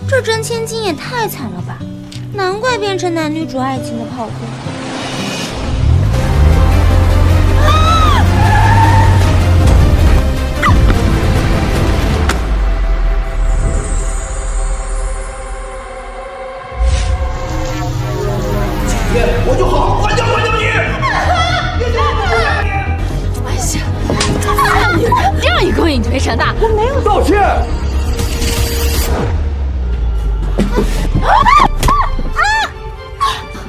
这真千金也太惨了吧，难怪变成男女主爱情的炮灰。我就好好关掉你！哎呀，女人这样一勾引就没成的，我没有道歉。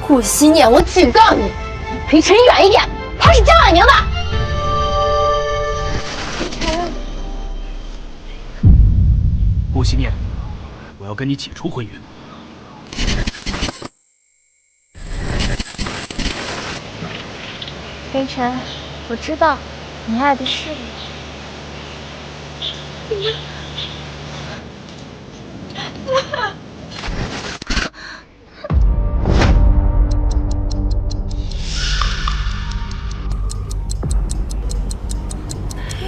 顾惜念，我警告你，离陈远一点，他是江婉宁的。顾惜念，我要跟你解除婚约。飞尘，我知道你爱的是我。飞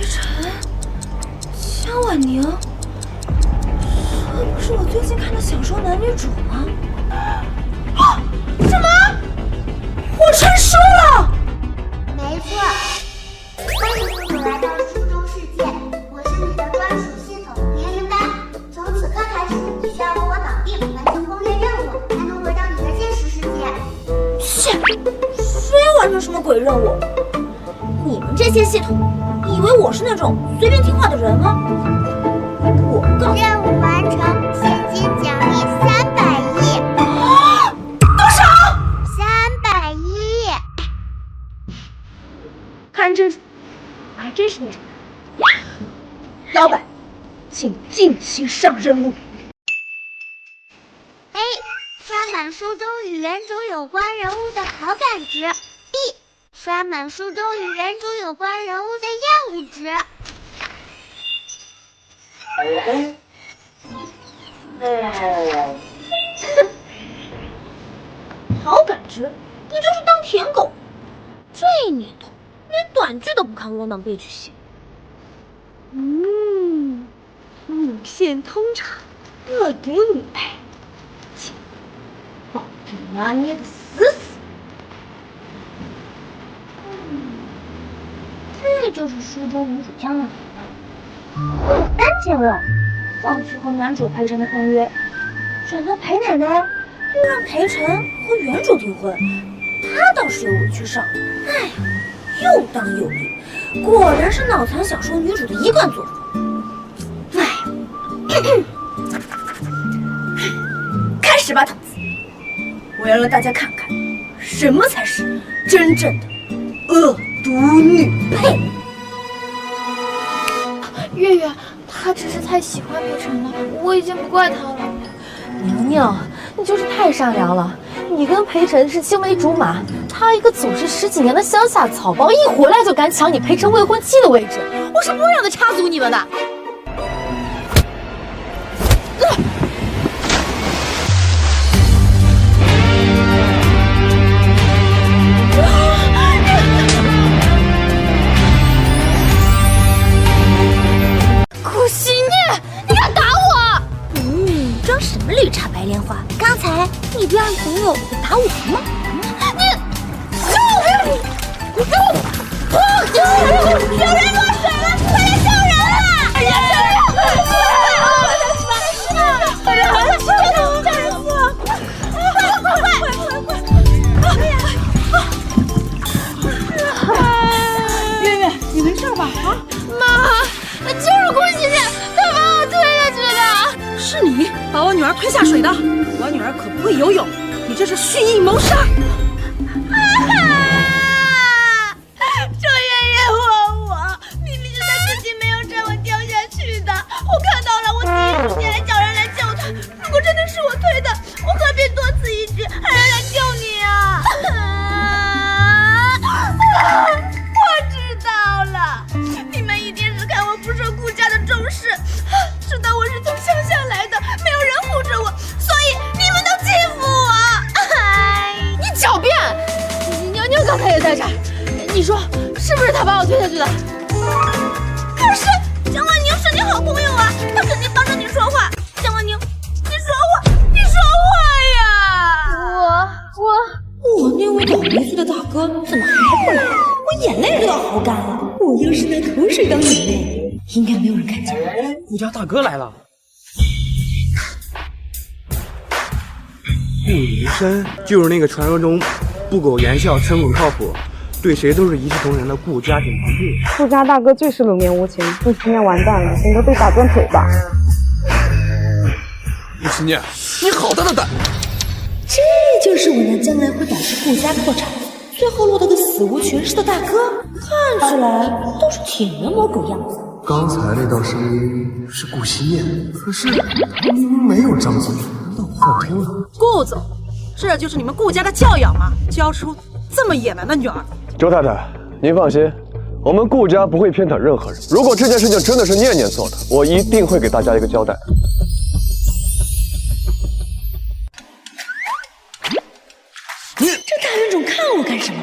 尘，江婉宁，这不是我最近看的小说男女主吗？啊！什么？我成书了！没错，欢迎你来到书中世界，我是你的专属系统年龄单。从此刻开始，你需要和我绑定，完成攻略任务，才能回到你的现实世界。切，谁要完成什么鬼任务？你们这些系统，以为我是那种随便听话的人吗？我告诉你，任务完成，现金奖励300亿。多少？300亿。看这，还真是你。老板，请尽情上任务。A. 刷满书中与原主有关人物的好感值。B. 刷满书中与原主有关人物的厌恶值。好感觉，你就是当舔狗。这年头，连短剧都不看窝囊背去写。路线通畅，恶毒女配，请保证拿捏的死死。这就是书中女主江婉宁。我单件了，放弃和男主裴晨的婚约，选择裴奶奶，又让裴晨和原主订婚，他倒是有委屈上。哎呀，又当又立，果然是脑残小说女主的一贯作风。哎，开始吧，筒子，我要让大家看看，什么才是真正的恶毒女配。月月，他只是太喜欢裴晨了，我已经不怪他了。宁宁，你就是太善良了。你跟裴晨是青梅竹马，他一个祖师10几年的乡下草包，一回来就敢抢你裴晨未婚妻的位置，我是不会让他插足你们的。顾惜念，你敢打我？装什么绿茶白莲花？刚才你不让朋友打我吗？你救我！有人落水了，快来救人啊！哎呀，救人！快人来了，救人！快！月月，你没事吧？啊，妈，就是顾惜念，他把我推下去的。是你把我女儿推下水的？我女儿可不会游泳，你这是蓄意谋杀！周月月问我，明明是他自己没有让我掉下去的，我看到了，我第一时间来叫人来救他。如果真的是我推的，我何必多此一举，还要来救你啊？我知道了，你们一定是看我不受顾家的重视，知道我是从乡下来的，没有人护着我，所以你们都欺负我。你狡辩！宁宁刚才也在这儿，你说是不是他把我推下去的？可是江婉宁是你好朋友啊，她肯定帮着你说话。江婉宁，你说家大哥来了。顾云深就是那个传说中不苟言笑、称稳靠谱，对谁都是一视同仁的顾家顶梁柱。顾家大哥最是冷面无情，顾惜念完蛋了，应该被打断腿吧？顾惜念，你好大的胆！这就是我那将来会导致顾家破产，最后落得个死无全尸的大哥，看起来倒是挺人模狗样子。刚才那道声音是顾惜念，可是他明明没有张嘴，难道我幻听了？顾总，这就是你们顾家的教养吗？教出这么野蛮的女儿？周太太，您放心，我们顾家不会偏袒任何人。如果这件事情真的是念念做的，我一定会给大家一个交代。这大冤种看我干什么？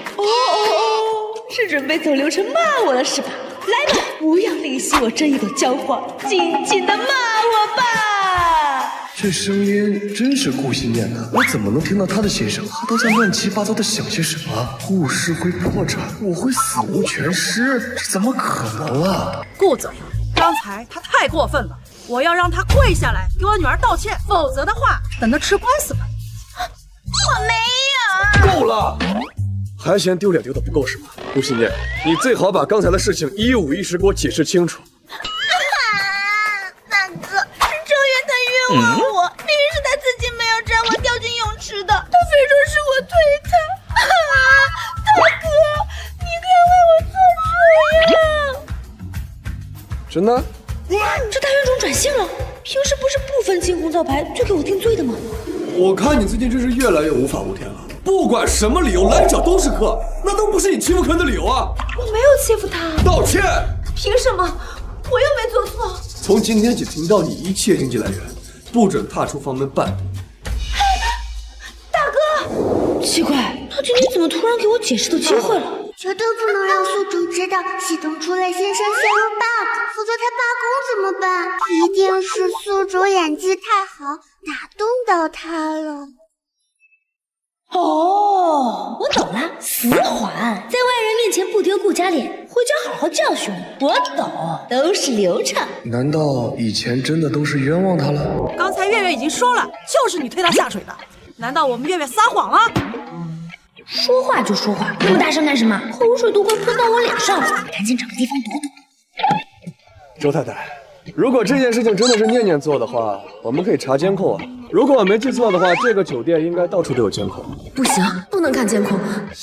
是准备走流程骂我了是吧？来吧，不要吝惜我这一朵娇花，尽情的骂我吧！这声音真是顾惜念的，我怎么能听到他的心声？他都在乱七八糟的想些什么？顾氏会破产，我会死无全尸，这怎么可能啊？顾总，刚才他太过分了，我要让他跪下来给我女儿道歉，否则的话，等他吃官司吧。我没有。够了！还嫌丢脸丢的不够是吗？顾惜念，你最好把刚才的事情一五一十给我解释清楚。大哥，是周远他冤枉我，明明是他自己没有将我掉进泳池的，他非说是我推他。大哥，你该为我做主呀！真的？这大冤种转性了，平时不是不分青红皂白就给我定罪的吗？我看你最近真是越来越无法无天了。不管什么理由来找都是客，那都不是你欺负客人的理由啊！我没有欺负他，道歉！凭什么？我又没做错。从今天起停掉你一切经济来源，不准踏出房门半步。大哥，奇怪，他今天怎么突然给我解释的机会了？绝对不能让宿主知道系统出了新生线路 bug， 否则他罢工怎么办？一定是宿主演技太好，打动到他了。哦，我懂了，死缓，在外人面前不丢顾家脸，回家好好教训我。我懂，都是流程。难道以前真的都是冤枉他了？刚才月月已经说了，就是你推他下水的，难道我们月月撒谎了？说话就说话，那么大声干什么？口水都快喷到我脸上了，赶紧找个地方躲躲。周太太，如果这件事情真的是念念做的话，我们可以查监控啊。如果我没记错的话，这个酒店应该到处都有监控。不行，不能看监控。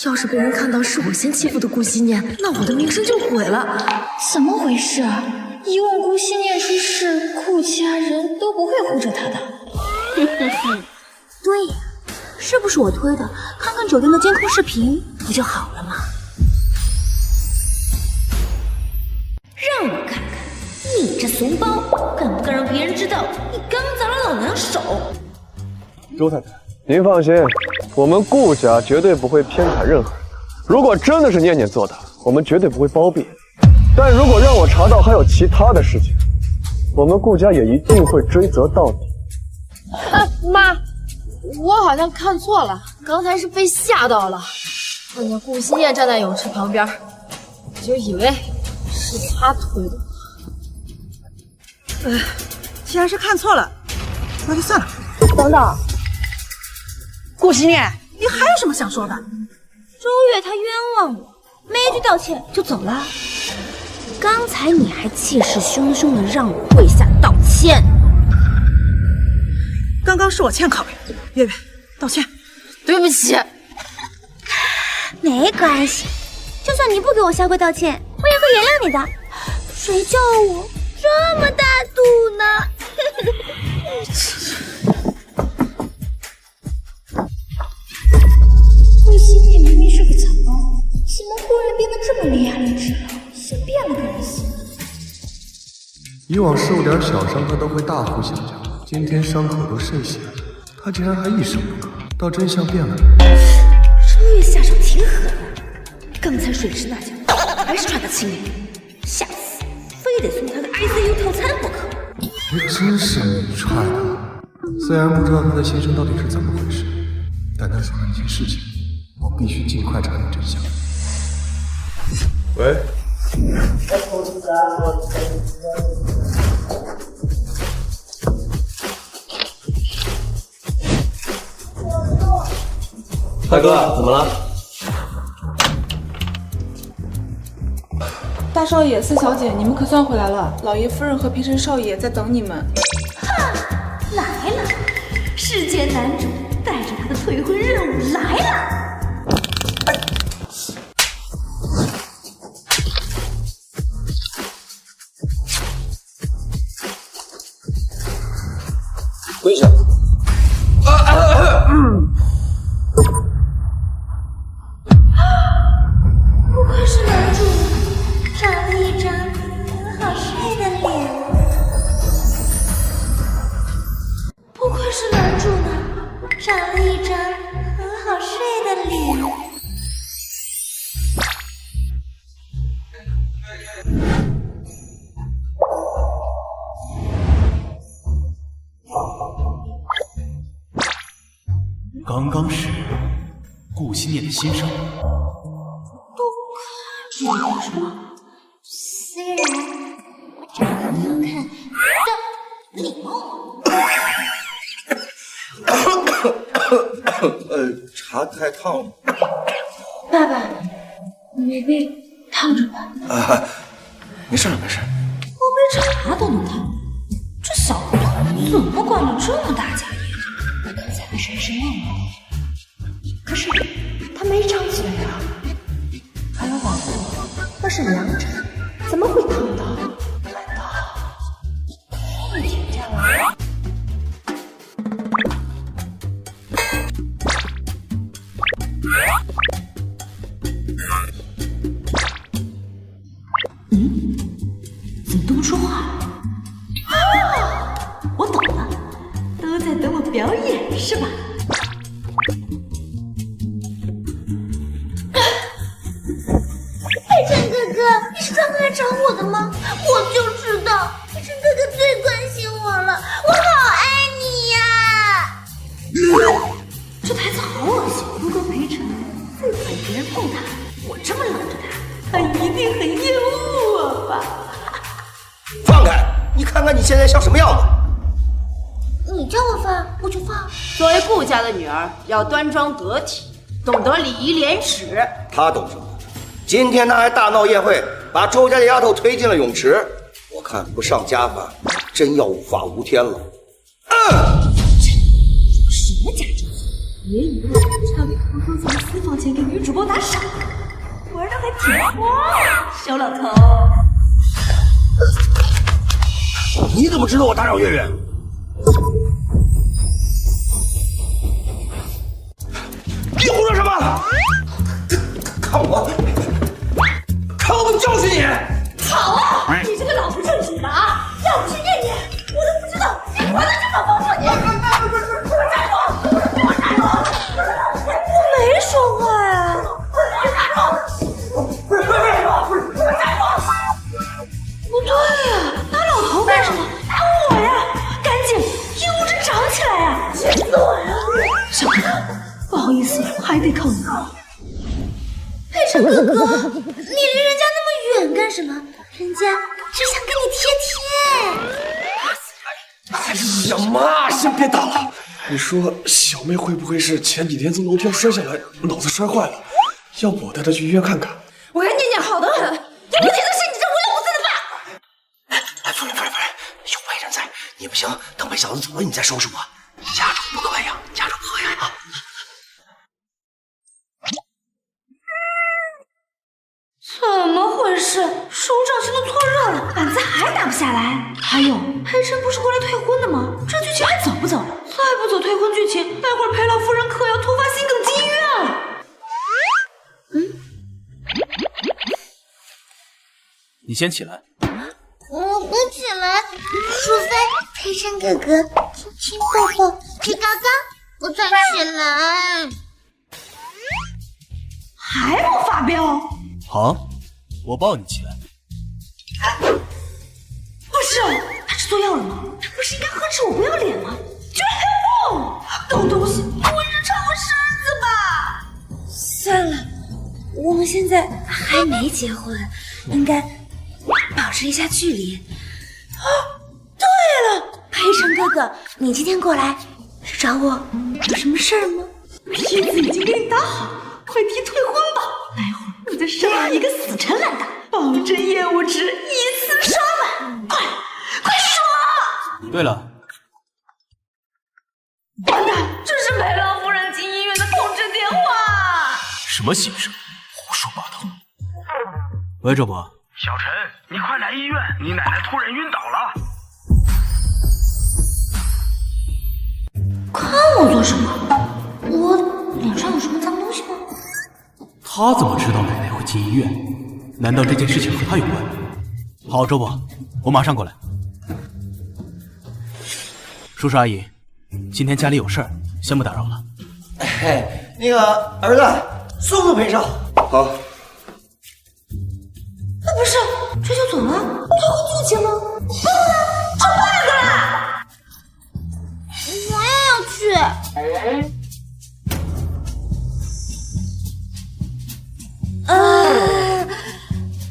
要是被人看到是我先欺负的顾惜念，那我的名声就毁了。怎么回事啊？以往顾惜念出事，顾家人都不会护着他的。对呀，是不是我推的？看看酒店的监控视频，不就好了吗？让我看看，你这怂包，敢不敢让别人知道你刚砸了老娘手？周太太，您放心，我们顾家绝对不会偏袒任何人。如果真的是念念做的，我们绝对不会包庇。但如果让我查到还有其他的事情，我们顾家也一定会追责到底。妈，我好像看错了，刚才是被吓到了。看见顾惜念站在泳池旁边，我就以为是他推的。既然是看错了，那就算了。等等，顾惜念，你还有什么想说的？周月他冤枉我，没一句道歉就走了。刚才你还气势汹汹的让我跪下道歉。刚刚是我欠考虑，月月道歉。对不起。没关系，就算你不给我下跪道歉，我也会原谅你的。谁叫我这么大度呢？顾惜念明明是个草包，怎么忽然变得这么伶牙俐齿了？像变了个人似的。以往受点小伤他都会大呼小叫，今天伤口都渗血了，他竟然还一声不吭，到真相变了。周月下手挺狠的，刚才水池那家伙还是穿得轻灵，下次非得送他个 ICU 套餐不可。还真是你踹的，虽然不知道他的心声到底是怎么回事，但他做的那些事情，我必须尽快查明真相。喂。大哥，怎么了？大少爷、四小姐，你们可算回来了。老爷夫人和陪臣少爷在等你们。来了，世界男主带着他的退婚任务来了。跪下！不愧是男主，长了一张很好睡的脸。不愧是男主呢，长了一张很好睡的脸。刚刚是顾惜念的心声。虽然我长得很好看，但礼貌。茶太烫了。爸爸，你没被烫着吧？没事没事。我杯茶都能烫，这小胡同怎么管了这么大家业？刚才还是什么问题？可是它没长起来呀。还有保护，那是凉茶，怎么会烫到？难道可以停下来？怎么都不说话？我懂了，都在等我表演是吧？佩晨哥哥，你是专门来找我的吗？我就知道，佩晨哥哥最关心我了，我好爱你呀！这台词好恶心。如果裴晨不讨厌别人碰他，我这么搂着他，他一定很厌恶我吧？放开！你看看你现在像什么样子？你叫我放，我就放。作为顾家的女儿，要端庄得体，懂得礼仪廉耻。他懂什么？今天他还大闹宴会，把周家的丫头推进了泳池。我看不上家法，真要无法无天了。什么假证？别以为差点偷偷从私房钱给女主播打赏，玩的还挺花呀，小老头。你怎么知道我打扰月月？你胡说什么？看我！看我不教训你！好啊，你这个老不正经的啊！要不是念念，我都不知道你玩的这么丰富。你站住！给我站住！我没说话呀！你站住！不是站住！不对呀，打老头干什么？打我呀！赶紧业务值涨起来呀！气死我呀！小哥哥，不好意思，还得靠你。佩晨哥哥，你离人家那么远干什么？人家只想跟你贴贴。哎呀妈，先别打了。你说小妹会不会是前几天从楼梯上摔下来，脑子摔坏了？要不我带她去医院看看？我看念念好得很，有问题的是你这无微不至的爸。哎，夫人，有媒人在，你不行，等裴小子走了你再收拾我。家丑不可呀，家丑不可呀！怎么回事？手掌心都搓热了，板子还打不下来。还有，裴晨不是过来退婚的吗？这剧情还走不走了？再不走退婚剧情，待会儿裴老夫人可要突发心梗进医院了。你先起来。我不起来，除非裴晨哥哥亲亲抱抱、举高高，我才起来。还不发飙？好，我抱你起来。不是，他吃错药了吗？他不是应该呵斥我不要脸吗？居然还要动东西，不会是缠我身子吧？算了，我们现在还没结婚，应该保持一下距离。哦，对了，裴晨哥哥，你今天过来是找我有什么事儿吗？梯子已经给你搭好，快提退婚吧。待会儿我再上你一个死缠烂打，保证业务值一次刷满。快说！对了，完蛋，这是裴老夫人进医院的通知电话。什么心声？胡说八道！喂，周伯。小陈，你快来医院，你奶奶突然晕倒了。看我做什么？我脸上有什么脏东西吗？他怎么知道奶奶会进医院？难道这件事情和他有关？好，周伯，我马上过来。叔叔阿姨，今天家里有事儿，先不打扰了。哎，那个儿子，送陪少。好。不是，这就走了？他会自己吗？不了，吃饭去了。我也要去。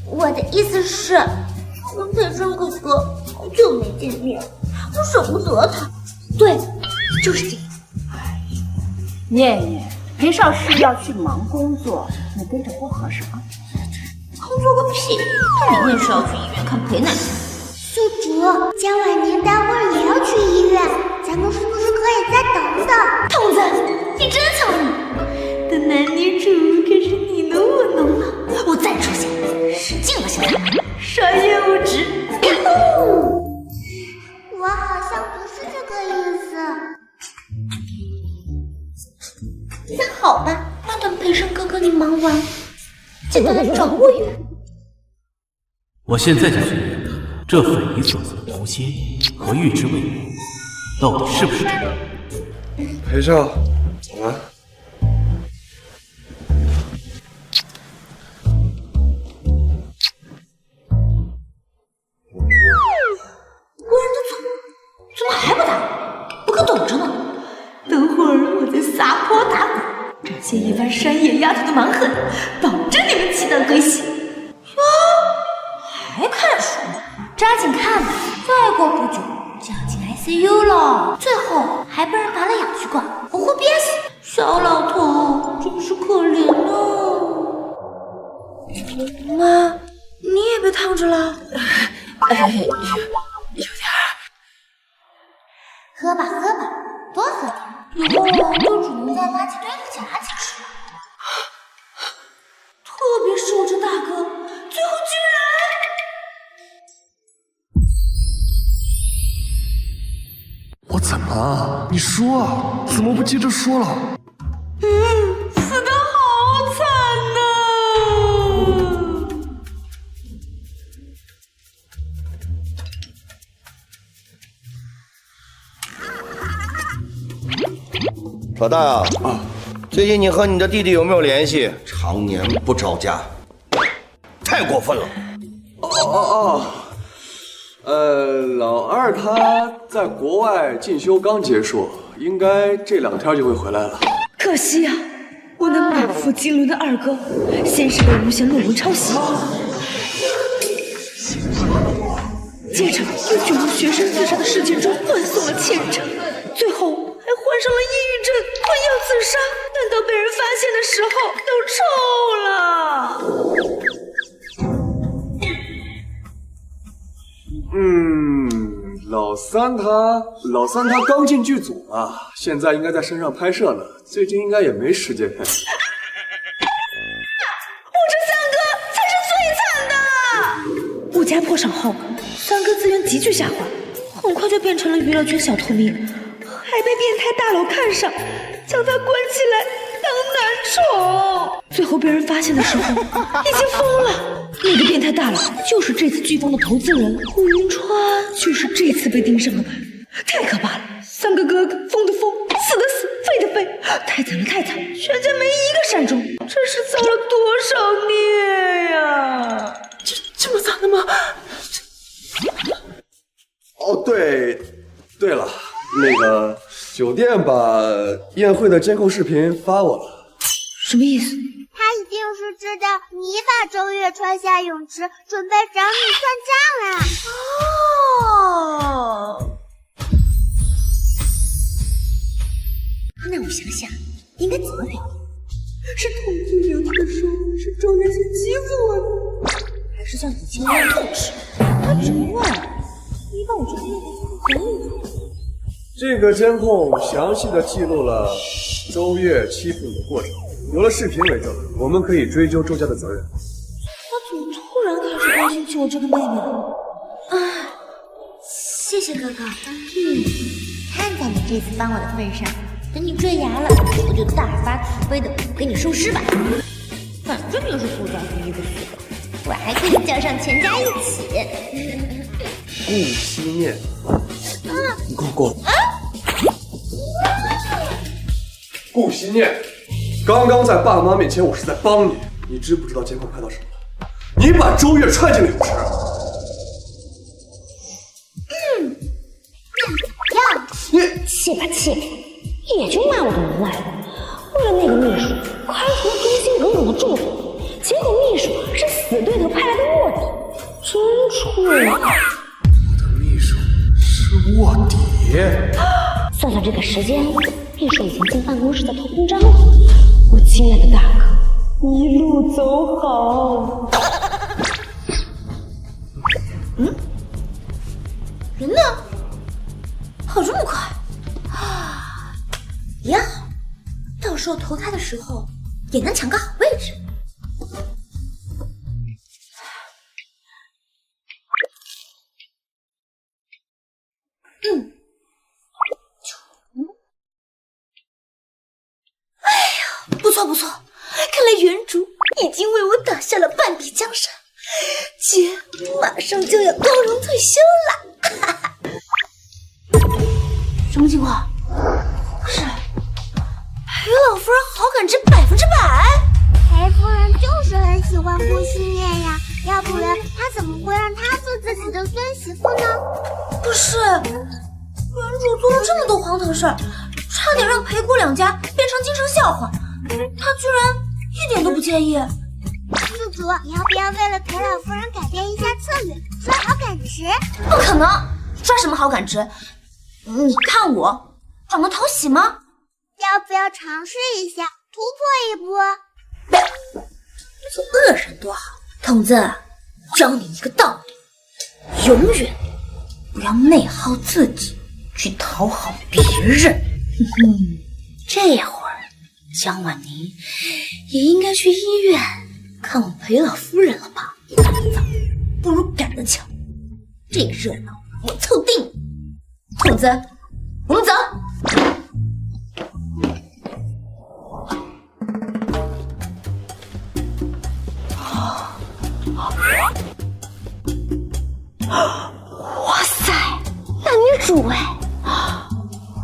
我的意思是，我跟裴胜哥哥好久没见面，我舍不得他。对，就是这个。念念，裴少是要去忙工作，你跟着不合适啊。工作个屁！他明天是要去医院看裴奶奶。宿主，江晚年待会儿也要去医院，咱们是不是可以再等等？童子，你真聪明！等男女主可是你侬我侬了，我再出现，使劲的向他刷业务值。我好像不是这个意思。那好吧，那等裴胜哥哥你忙完，记得来找我哟。我现在就去验他，这匪夷所思的狐仙和预知未来，到底是不是真的？裴少，走了。我人都走，怎么还不打？不可等着呢。等会儿我再撒泼打滚，展现一番山野丫头的蛮狠，保证你们期待归西。哟，还看书呢？抓紧看吧，再过不久就要进 ICU 了，最后还被人拔了氧气管，我会憋死。小老头真是可怜啊！妈，你也被烫着了？有点儿。喝吧喝吧，多喝点，以后就只能在垃圾堆里捡垃圾吃了。特别是我这大哥，最后居然……我怎么了？你说啊，怎么不接着说了？死得好惨呐！老大啊，最近你和你的弟弟有没有联系？常年不着家，太过分了。老二他在国外进修刚结束，应该这2天就会回来了。可惜呀，我那满腹经纶的二哥，先是被诬陷论文抄袭，接着又卷入学生自杀的事件中断送了前程，最后还患上了抑郁症，快要自杀。等到被人发现的时候，都臭了。老三他刚进剧组啊，现在应该在山上拍摄呢，最近应该也没时间看。我这三哥才是最惨的！物价破产后，三哥资源急剧下滑，很快就变成了娱乐圈小透明，还被变态大佬看上，将他关起来当男宠。最后被人发现的时候，已经疯了。那个变态大佬就是这次飓风的投资人顾云川，就是这次被盯上的吧？太可怕了！三个哥哥疯的疯，死的死，废的废，太惨了太惨了，全家没一个善终，这是造了多少孽呀！这么惨的吗？哦，对了，那个酒店把宴会的监控视频发我了。什么意思？他一定是知道你把周月穿下泳池，准备找你算账了。那我想想，应该怎么表达？是痛哭流涕的说是周月清欺负我的，还是像以前一样痛斥？他只能问，一般我觉得那边很厉害。这个监控详细的记录了周月欺负你的过程，有了视频为证，我们可以追究周家的责任。他怎么突然开始关心起我这个妹妹了？谢谢哥哥。看在你这次帮我的份上，等你坠崖了，我就大发慈悲的给你收尸吧。反正也是不着第一个死的，我还可以叫上全家一起。顾惜念，你给我过来。顾惜念，刚刚在爸妈面前我是在帮你，你知不知道监控拍到什么了？你把周月踹进了泳池。气吧气吧，也就骂我个无赖。为了那个秘书，开除了忠心耿耿的助理，结果秘书是死对头派来的卧底，真蠢。我的秘书是卧底。算算这个时间，秘书已经进办公室在投公章了。我亲爱的大哥，一路走好。人呢？跑这么快？也好，到时候投胎的时候也能抢个好位置。哎呀，不错不错，看来原主已经为我打下了半壁江山，姐马上就要光荣退休了。什么情况？不是，裴老夫人好感值100%。裴夫人就是很喜欢顾惜念呀，要不然她怎么会让她做自己的孙媳妇呢？不是，原主做了这么多荒唐事儿，差点让裴姑两家变成京城笑话，她居然一点都不介意。宿主，你要不要为了裴老夫人改变一下策略，刷好感值？不可能，刷什么好感值？你看我长得讨喜吗？要不要尝试一下，突破一波？做恶人多好。筒子，教你一个道理，永远不要内耗自己去讨好别人。这会儿江婉宁也应该去医院看望裴老夫人了吧？一大早不如赶着瞧，这热闹我凑定。筒子，我们走。哇塞，大女主哎！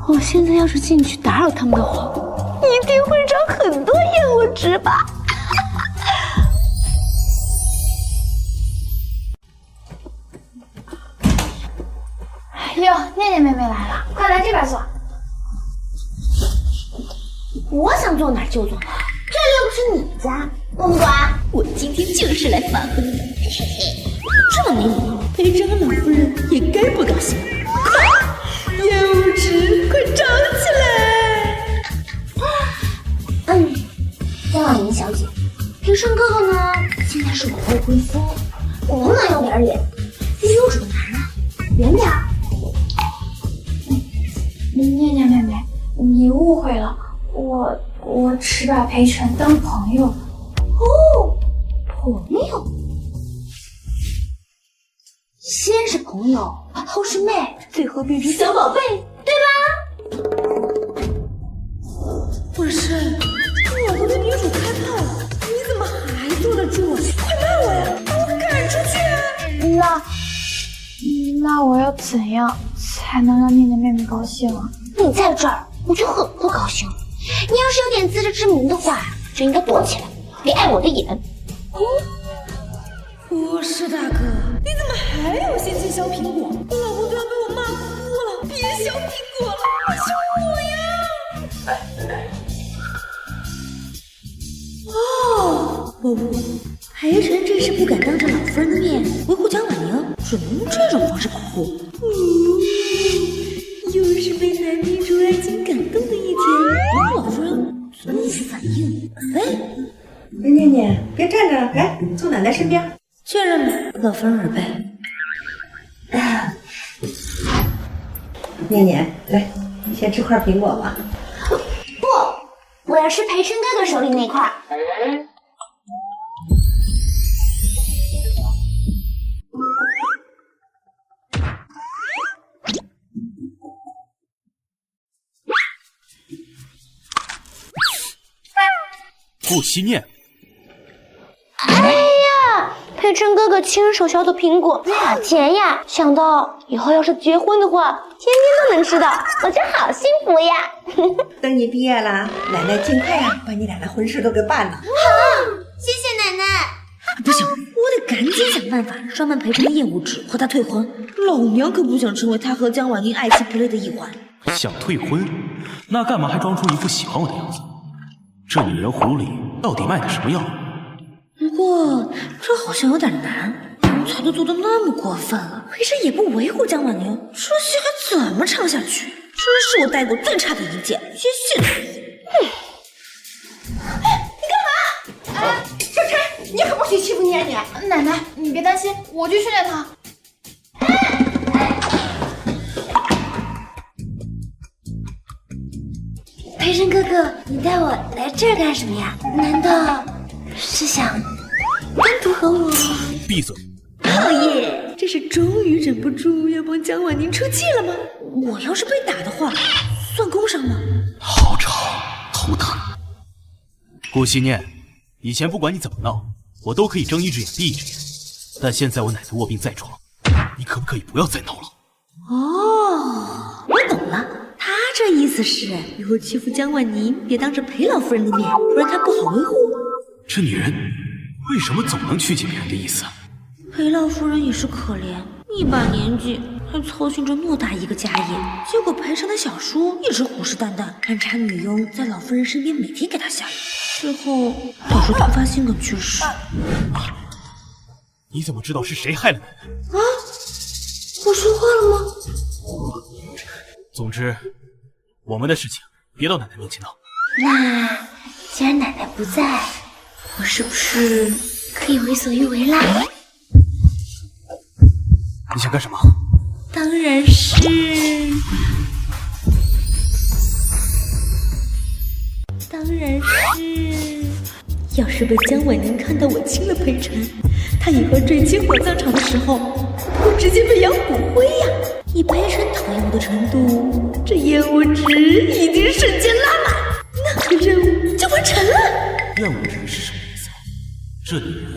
我现在要是进去打扰他们的话，一定会涨很多厌恶值吧？哟，念念妹妹来了，快来这边坐。我想坐哪儿就坐哪儿，这又不是你家，管不管？我今天就是来发疯的，嘿嘿。这么没礼貌，裴长老夫人也该不高兴。快，厌恶值快涨起来！江婉宁小姐，裴胜哥哥呢，现在是我未婚夫，你能不能要点脸？是优质的男人，远点儿。念念妹妹，你误会了，我只把裴晨当朋友。哦，朋友，先是朋友，后是妹，最后变成小宝贝，对吧？不是，我都对女主开炮了，你怎么还坐得住？快骂我呀，把我赶出去啊！那我要怎样才能让念念妹妹高兴啊？你在这儿，我就很不高兴。你要是有点自知之明的话，就应该躲起来，别碍我的眼。不是大哥，你怎么还有心情削苹果？我老婆都要被我骂哭了，别削苹果了，你削我呀！不，裴晨这是不敢当着老夫人的面维护江婉宁，只能用这种方式保护。又是被男女主爱情感动的一天。老夫人怎绪反应。喂，念念，别站着了，来，坐奶奶身边。确认了，老夫人耳背。念念，来，先吃块苹果吧。不，我要吃培琛哥哥手里那块。顾惜念，哎呀，培琛哥哥亲手削的苹果好甜呀！想到以后要是结婚的话，天天都能吃到，我就好幸福呀！等你毕业了，奶奶尽快呀把你俩的婚事都给办了。好，谢谢奶奶。不行，我得赶紧想办法装满培琛的业务值和他退婚。老娘可不想成为他和江婉宁爱妻 play 的一环。想退婚，那干嘛还装出一副喜欢我的样子？这女人葫芦里到底卖的什么药？不过这好像有点难，刚才都做的那么过分了，培琛也不维护江婉宁，这戏还怎么唱下去？真是我带过最差的一届，谢谢。你干嘛？小陈，你可不许欺负念念。奶奶，你别担心，我去训练他。培琛哥哥，你带我来这儿干什么呀？难道是想单独和我？闭嘴！好耶，这是终于忍不住要帮江婉宁出气了吗？我要是被打的话，算工伤吗？好吵，头疼。顾惜念，以前不管你怎么闹，我都可以睁一只眼闭一只眼，但现在我奶奶卧病在床，你可不可以不要再闹了？哦，我懂了。他这意思是，以后欺负江婉宁别当着裴老夫人的面，不然她不好维护。这女人为什么总能曲解别人的意思？裴老夫人也是可怜，一把年纪还操心着偌大一个家业，结果裴琛的小叔一直虎视眈眈，安插女佣在老夫人身边，每天给她下药，最后导致突发性的去世。你怎么知道是谁害了奶奶？啊，我说话了吗？总之，我们的事情别到奶奶面前闹。那既然奶奶不在，我是不是可以为所欲为啦？你想干什么？当然是，要是被江婉宁看到我亲了裴琛，她以后坠进火葬场的时候，会直接被扬骨灰呀！以裴琛讨厌我的程度，这业务值已经瞬间拉满，那个任务就完成了。任务值是什么意思？这女人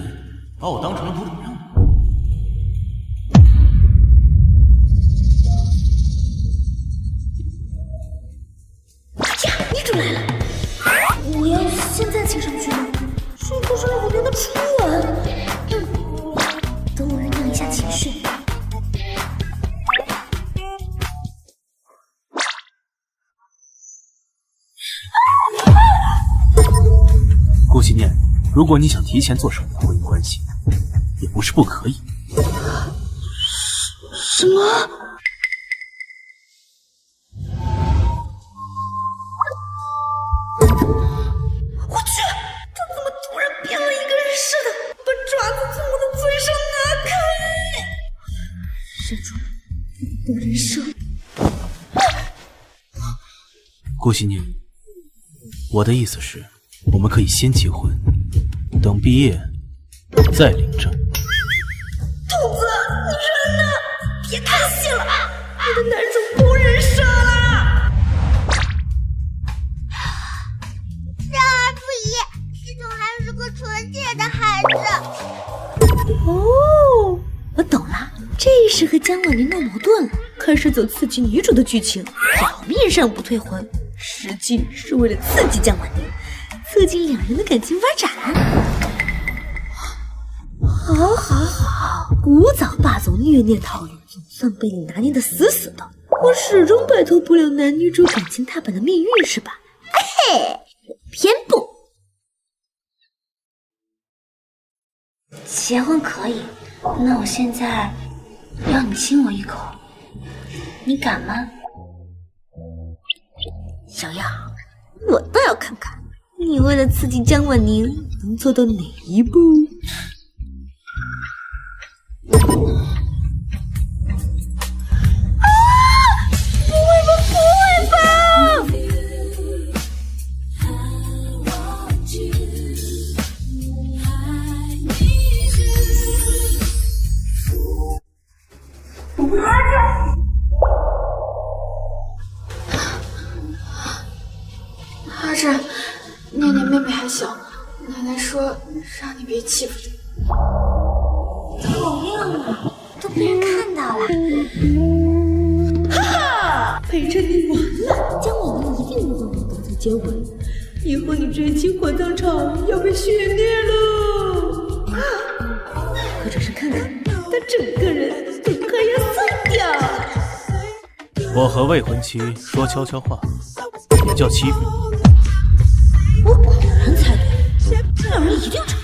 把我当成了某种任务。呀，女主来了！我要现在请上去吗？这不是老娘的初吻。等我酝酿一下情绪。顾惜念，如果你想提前做成婚姻关系，也不是不可以。什么？我去！他怎么突然变了一个人似的，把爪子从我的嘴上拿开！忍住，不人设。顾惜念，我的意思是，我们可以先结婚，等毕业再领证。兔子，你人呢？别看戏了，你的男主不人设了。少儿不宜，师总还是个纯洁的孩子。哦，我懂了，这是和江婉宁闹矛盾了，开始走刺激女主的剧情，表面上不退婚，实际是为了刺激江婉宁，促进两人的感情发展。好，古早霸总虐恋套路总算被你拿捏得死死的，我始终摆脱不了男女主感情踏板的命运是吧？嘿嘿，我偏不。结婚可以，那我现在要你亲我一口，你敢吗？小样，我倒要看看你为了刺激江婉宁，能做到哪一步？阿志，念念妹妹还小，奶奶说让你别欺负她。讨厌了，都被人看到了。哈哈，陪着你完了，江婉宁一定会让你刚才接吻，以后你追亲火葬场要被血虐喽！或者是看看他整个人都快要散掉。我和未婚妻说悄悄话，也叫欺负你。我果然猜对了，这两人一定吵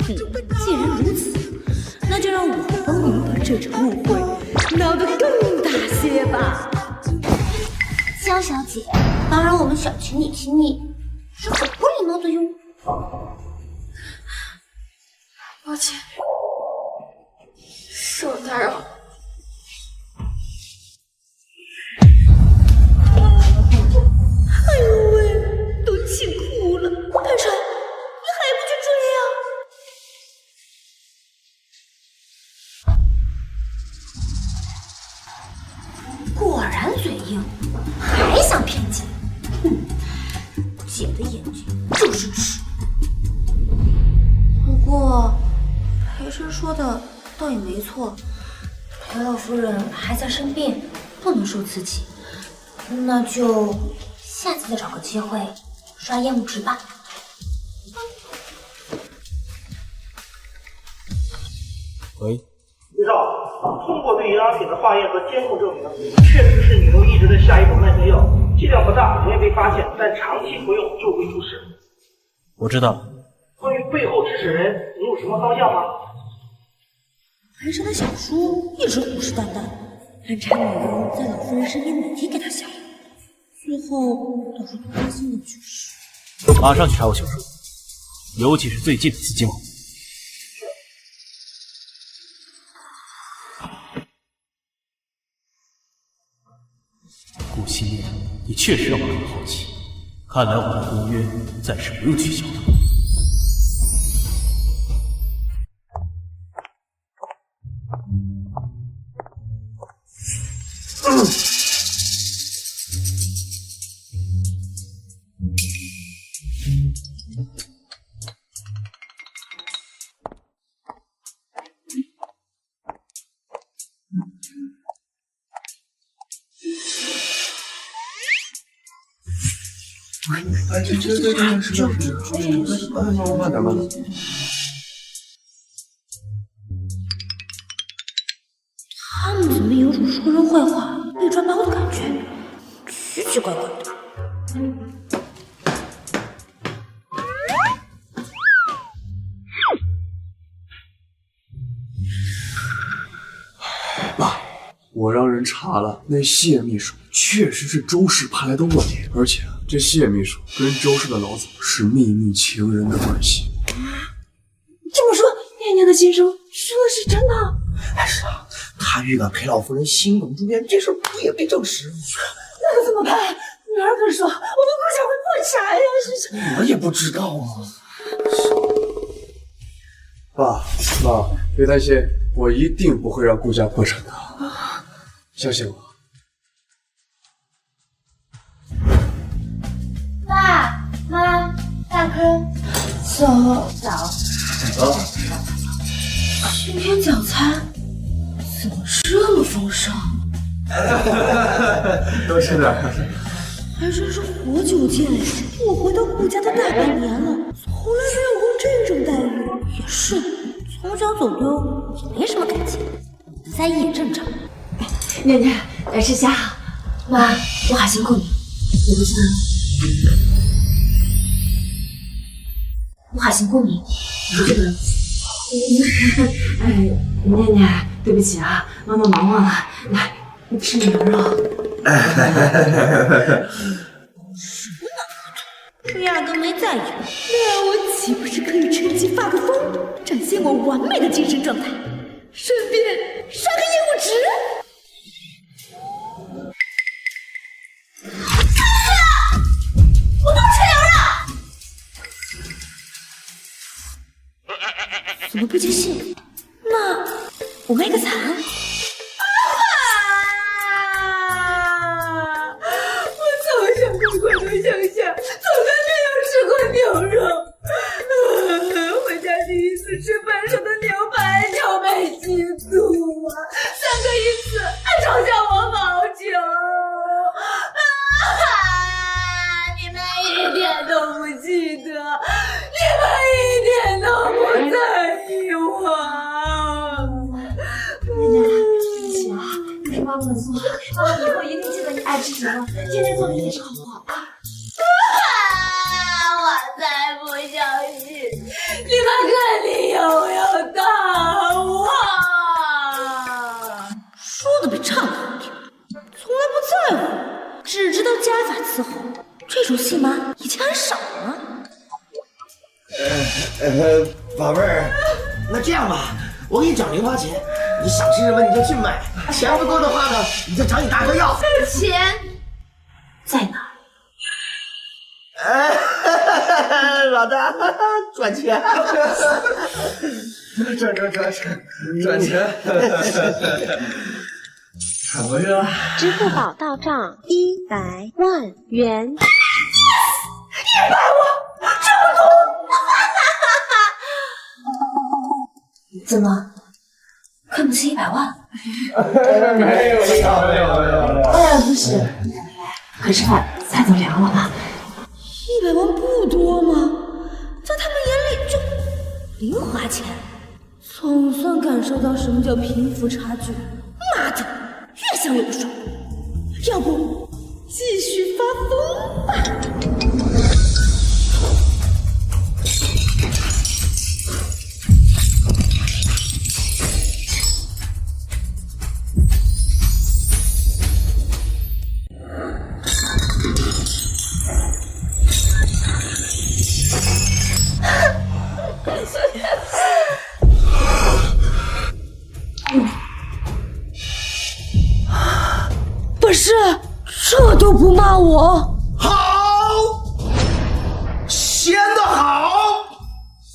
架。既然如此，那就让我帮你们把这场误会闹得更大些吧。江小姐，当然我们想请你亲昵，是很不礼貌的哟。抱歉，是我打扰了。哎呦喂，都气哭了！佩晨，你还不去追呀？果然嘴硬，还想骗姐？姐的眼睛就是吃。不过，裴晨说的倒也没错，裴老夫人还在生病，不能受刺激，那就下次再找个机会刷烟雾值吧。喂，李少，通过对营养品的化验和监控证明，确实是女奴一直在下一种慢性药，剂量不大，容易被发现，但长期服用就会出事。我知道了。关于背后指使人，你有什么方向吗？裴晨的小叔一直虎视眈眈，安插女佣在老夫人身边每天给她下药，最后导致突发性的去世。马上去查我小叔，尤其是最近的刺激梦。顾惜念，你确实让我很好奇。看来我们的婚约暂时不用取消了。慢点，慢点。他们怎么有种说人坏话、被抓包的感觉？奇奇怪怪的。爸，我让人查了，那谢秘书确实是周氏派来的卧底，而且这谢秘书跟周氏的老总是秘密情人的关系。这么说，念念的心声说的是真的？是啊，他预感裴老夫人心梗住院这事不也被证实？那可怎么办？女儿可说，我们顾家会破产呀！我也不知道啊。爸妈，别担心，我一定不会让顾家破产的，相信我。爸妈，大哥，早。今天早餐怎么这么丰盛？多吃点。还真是活久见，我回到顾家都大半年了，从来没有过这种待遇。也是，从小走丢也没什么感情，不在意也正常。念念，来吃虾。妈，我海鲜够你，你不吃吗？我海鲜够你，你不吃吗？哎，念念，对不起啊，妈妈忙忘了，来，你吃你牛肉。什么脑壳压根没在意。那我岂不是可以趁机发个疯，展现我完美的精神状态，顺便刷个业务值？我爆车油了！怎么不接信？那我卖个惨？我从小跟广东乡下，从来没有吃过牛肉。回家第一次吃半熟的牛排就被激怒啊！3个一次，还嘲笑我好酒。你们一点都不记得，你们一点都不在意我。奶奶，对不起啊，有什么不能做？以后一定记得你爱吃什么，天天做给你吃，好不好？我才不相信，你们肯定有大我。说的比唱的好听，从来不在乎，只知道加法伺候，这种戏码以前很少呢。宝贝儿，那这样吧，我给你找零花钱，你想吃什么你就去买，钱不够的话呢，你就找你大哥要。钱在哪？老大赚钱，赚钱，什么呀？支付宝到账100万元。100万，这么多！怎么看不起100万？没有。不是，快吃饭，菜都凉了啊。100万不多吗？在他们眼里就零花钱，总算感受到什么叫贫富差距。妈的，越想越不爽，要不继续发疯吧。不是，这都不骂我？好，鲜的好，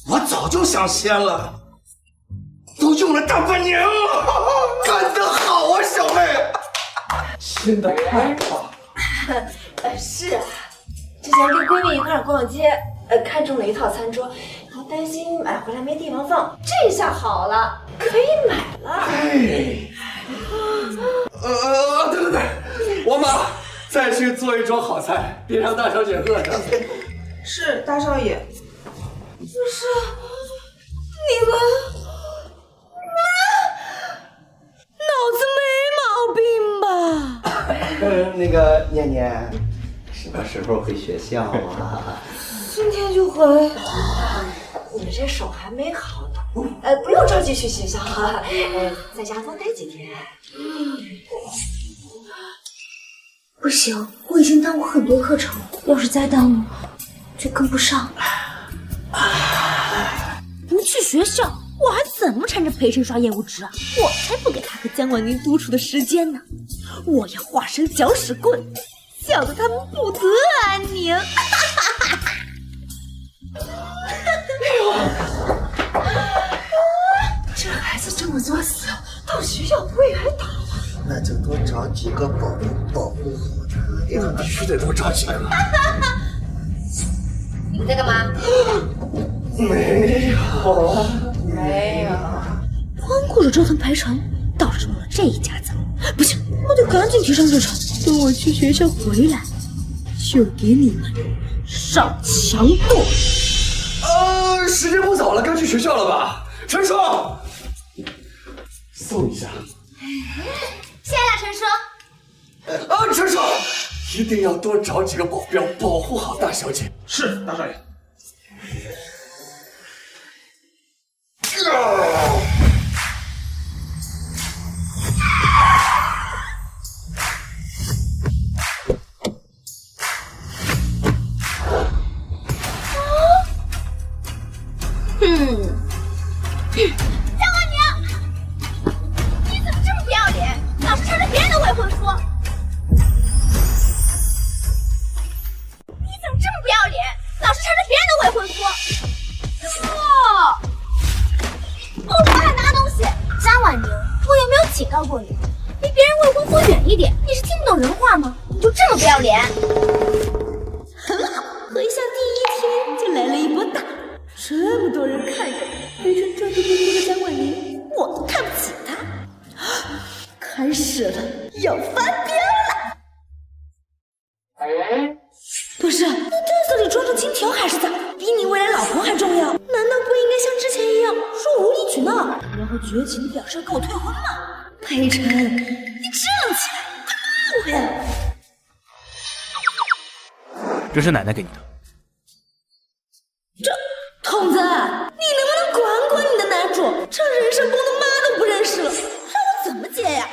我早就想鲜了，都用了大半年了，干得好啊，小妹！鲜的太好。是啊，之前跟闺蜜一块逛街，看中了一套餐桌，然后担心买回来没地方放，这下好了，可以买了。对，王妈，再去做一桌好菜，别让大小姐饿着。是大少爷。不是，你们脑子没毛病吧？那个念念，什么时候回学校啊？今天就回。你们这手还没好呢，不用着急去学校啊，在家多待几天。不行，我已经耽误很多课程，要是再耽误，就跟不上。不去学校，我还怎么缠着裴晨刷业务值啊？我才不给他和姜婉宁独处的时间呢！我要化身搅屎棍，搅得他们不得安宁！这孩子这么作死，到学校不会挨打吧？那就多找几个保镖保护好他呀！必须得多找几个。你们在干嘛？没有。光顾着折腾裴晨，倒是忘了这一家子。不行，我得赶紧提升日程。等我去学校回来，就给你们上强度。时间不早了，该去学校了吧？陈叔，送一下。谢了，陈叔。陈叔，一定要多找几个保镖，保护好大小姐。是，大少爷。要脸。很好，回校第一天就来了一波大，这么多人看着，陪衬装作无辜的蒋婉宁，我都看不起他。开始了，要发飙了！不是，你嘚瑟里装着金条还是咋？比你未来老婆还重要？难道不应该像之前一样说无理取闹，然后绝情表示要跟我退婚吗？裴晨，你支棱起来，快骂我呀！这是奶奶给你的。筒子，你能不能管管你的男主？这人参公的妈都不认识了，让我怎么接呀？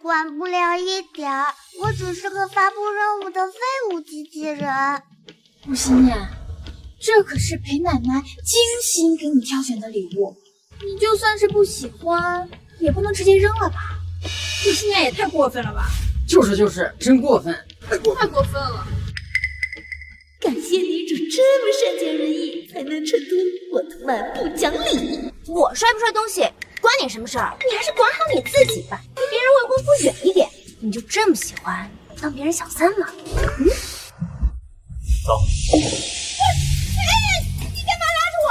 管不了一点儿，我只是个发布任务的废物机器人。顾心念，这可是裴奶奶精心给你挑选的礼物，你就算是不喜欢，也不能直接扔了吧？顾心念也太过分了吧！就是，真过分，太过分了！感谢女主这么善解人意，才能衬托我的蛮不讲理。我摔不摔东西关你什么事儿？你还是管好你自己吧，离别人未婚夫远一点。你就这么喜欢当别人小三吗？走。你干嘛拉着我？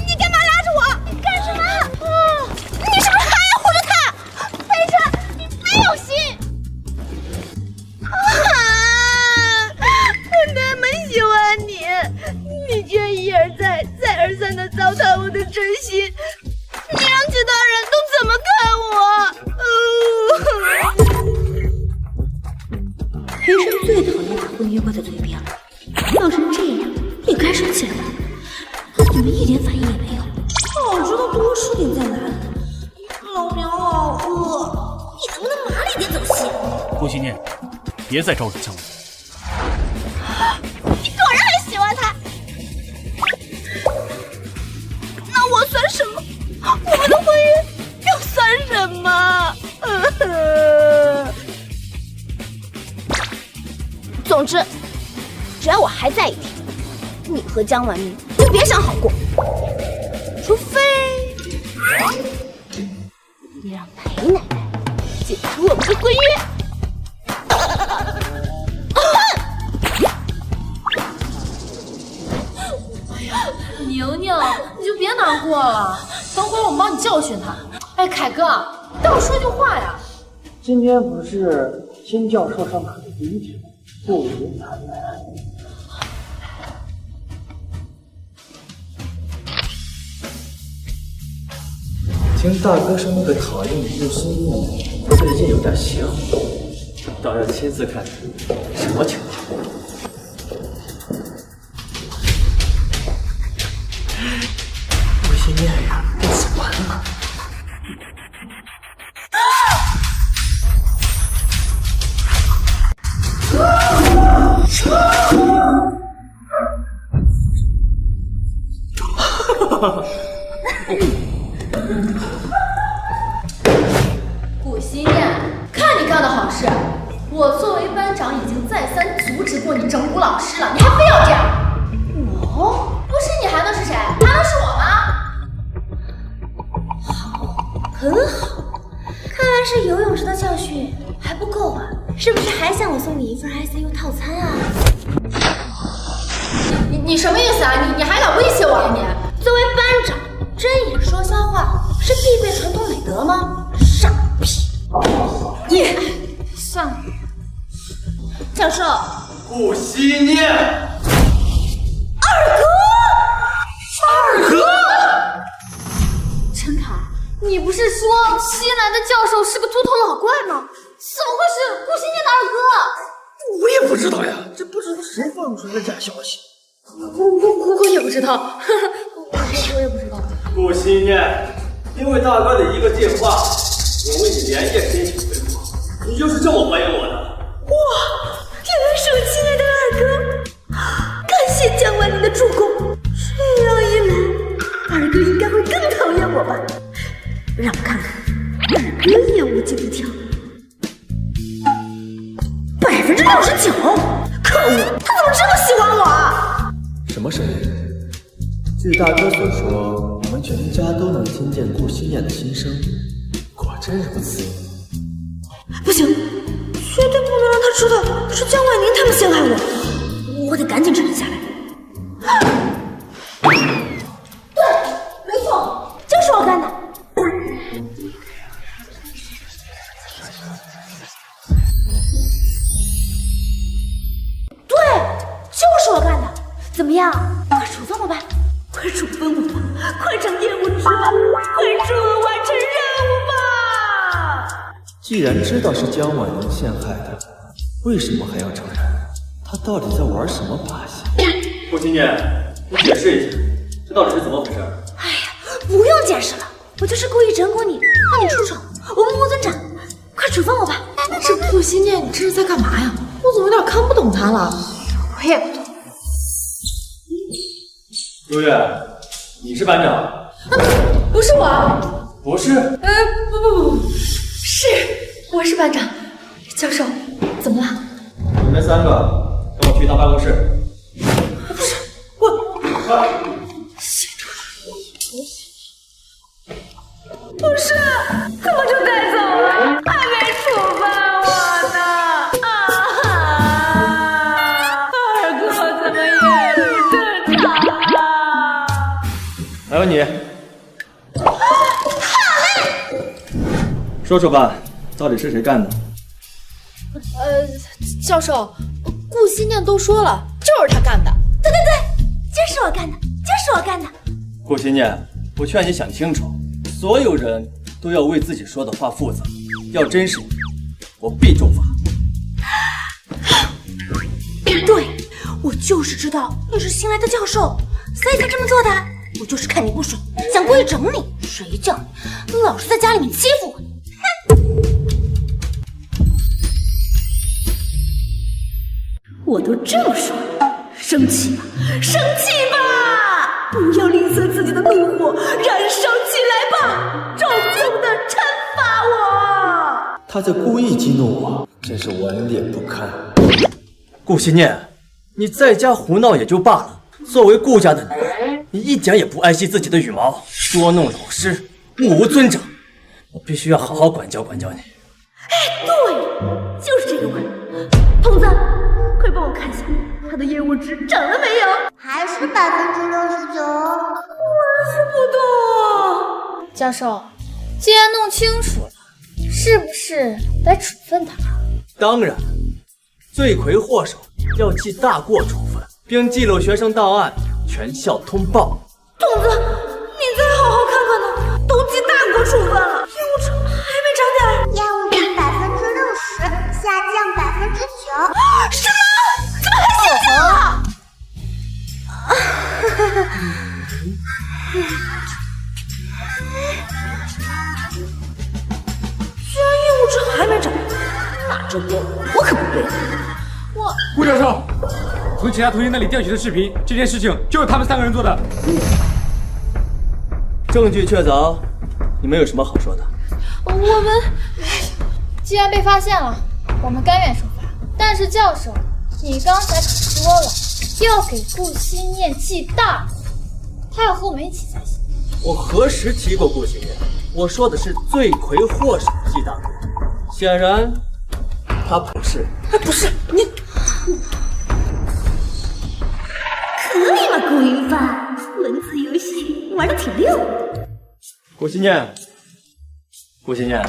你干嘛拉着我？干什么？你是不是还要护着他？裴晨，你没有心。我那么喜欢你，你却一而再、再而三的糟蹋我的真心，你让其他人都怎么看我？裴晨最讨厌把婚约挂在嘴边了，闹成这样也该生气了吧？他怎么一点反应也没有？早知道多吃点再来。老娘好饿，你能不能麻利点走心？顾心念，别再招惹姜文。你果然很喜欢他，那我算什么？我们的婚姻又算什么？总之，只要我还在一天，你和姜婉宁就别想好过，除非你让裴奶奶解除我们的婚约。宁宁，你就别难过了，等会儿我们帮你教训他。哎，凯哥，带我说句话呀。今天不是金教授上课的第一天吗？不如谈谈。听大哥说那个讨厌你顾心念最近有点邪乎，倒要亲自看看什么情况。顾心念呀，这次完了。顾心念，看你干的好事！我作为班长已经再三阻止过你整蛊老师了，你还非要这样？我？不是你还能是谁？还能是我吗？好，很好。看来是游泳时的教训还不够啊，是不是还想我送你一份 ICU 套餐啊？你什么意思啊？你还敢威胁我呀你？作为班长，睁眼说瞎话是必备传统美德吗？傻逼！你算了，教授。顾心念，二哥！陈凯，你不是说西来的教授是个秃头老怪吗？怎么会是顾心念的二哥？我也不知道呀，这不知道谁放出来的假消息。我也不知道，我也不知道。顾心念，因为大哥的一个电话，我为你连夜申请回国，你就是这么回应我的？哇，原来是我亲爱的二哥！感谢姜婉宁的助攻，这样一来，二哥应该会更讨厌我吧？让我看看，二哥厌恶进度条，69%！可恶，他怎么这么喜欢我啊？什么声音？据大哥所说，我们全家都能听见顾心念的心声，果真如此。不行，绝对不能让他知道是江婉宁他们陷害我，我得赶紧镇定下来。对，没错，就是我干的。对，就是我干的。怎么样？快处分我吧！快处分我吧！快涨业务值吧！快助我完成任务吧！既然知道是江婉宁陷害的，为什么还要承认？他到底在玩什么把戏？顾青念，你解释一下，这到底是怎么回事？哎呀，不用解释了，我就是故意整蛊你，让你出丑。我们穆尊长，快处分我吧！这顾心念，你这是在干嘛呀？我怎么有点看不懂他了？我也不懂。如月，你是班长？不是我。不是？不，是，我是班长。教授，怎么了？你们3个跟我去一趟办公室。不是我。不是，怎么就带走了？还没处分我呢！二哥怎么也不正常了？还有你，说说吧，到底是谁干的？教授，顾心念都说了，就是他干的。对，就是我干的，就是我干的。顾心念，我劝你想清楚，所有人都要为自己说的话负责，要真实，我必重罚。对，我就是知道你是新来的教授，所以才这么做的。我就是看你不爽，想故意整你。谁叫你老是在家里面欺负我呢？我都这么说了，生气吧，生气吧！不要吝啬自己的怒火，燃烧起来吧！重重的惩罚我！他在故意激怒我，真是顽劣不堪。顾心念，你在家胡闹也就罢了，作为顾家的女人，你一点也不爱惜自己的羽毛，捉弄老师，目无尊长。我必须要好好管教管教你。哎，对，就是这个味儿。童子，快帮我看一下他的业务值涨了没有？还是69%。我是不懂。教授，既然弄清楚了，是不是得处分他？当然，罪魁祸首要记大过处分，并记录学生档案，全校通报。童子，你再好好看看呢，都记大过处分了，业务值还没涨点儿。业务值60%，下降9%。什么？怎么还下降了？居然业务值还没涨，那这锅我可不背了。顾教授，从其他同学那里调取的视频，这件事情就是他们3个人做的。证据确凿，你们有什么好说的？我们既然被发现了，我们甘愿受罚。但是教授，你刚才可说了要给顾心念记大过，他要和我们一起才行。我何时提过顾心念？我说的是罪魁祸首记大过，显然他不是。不是你，可以吗？顾云帆，文字游戏玩得挺溜。顾心念，顾心念，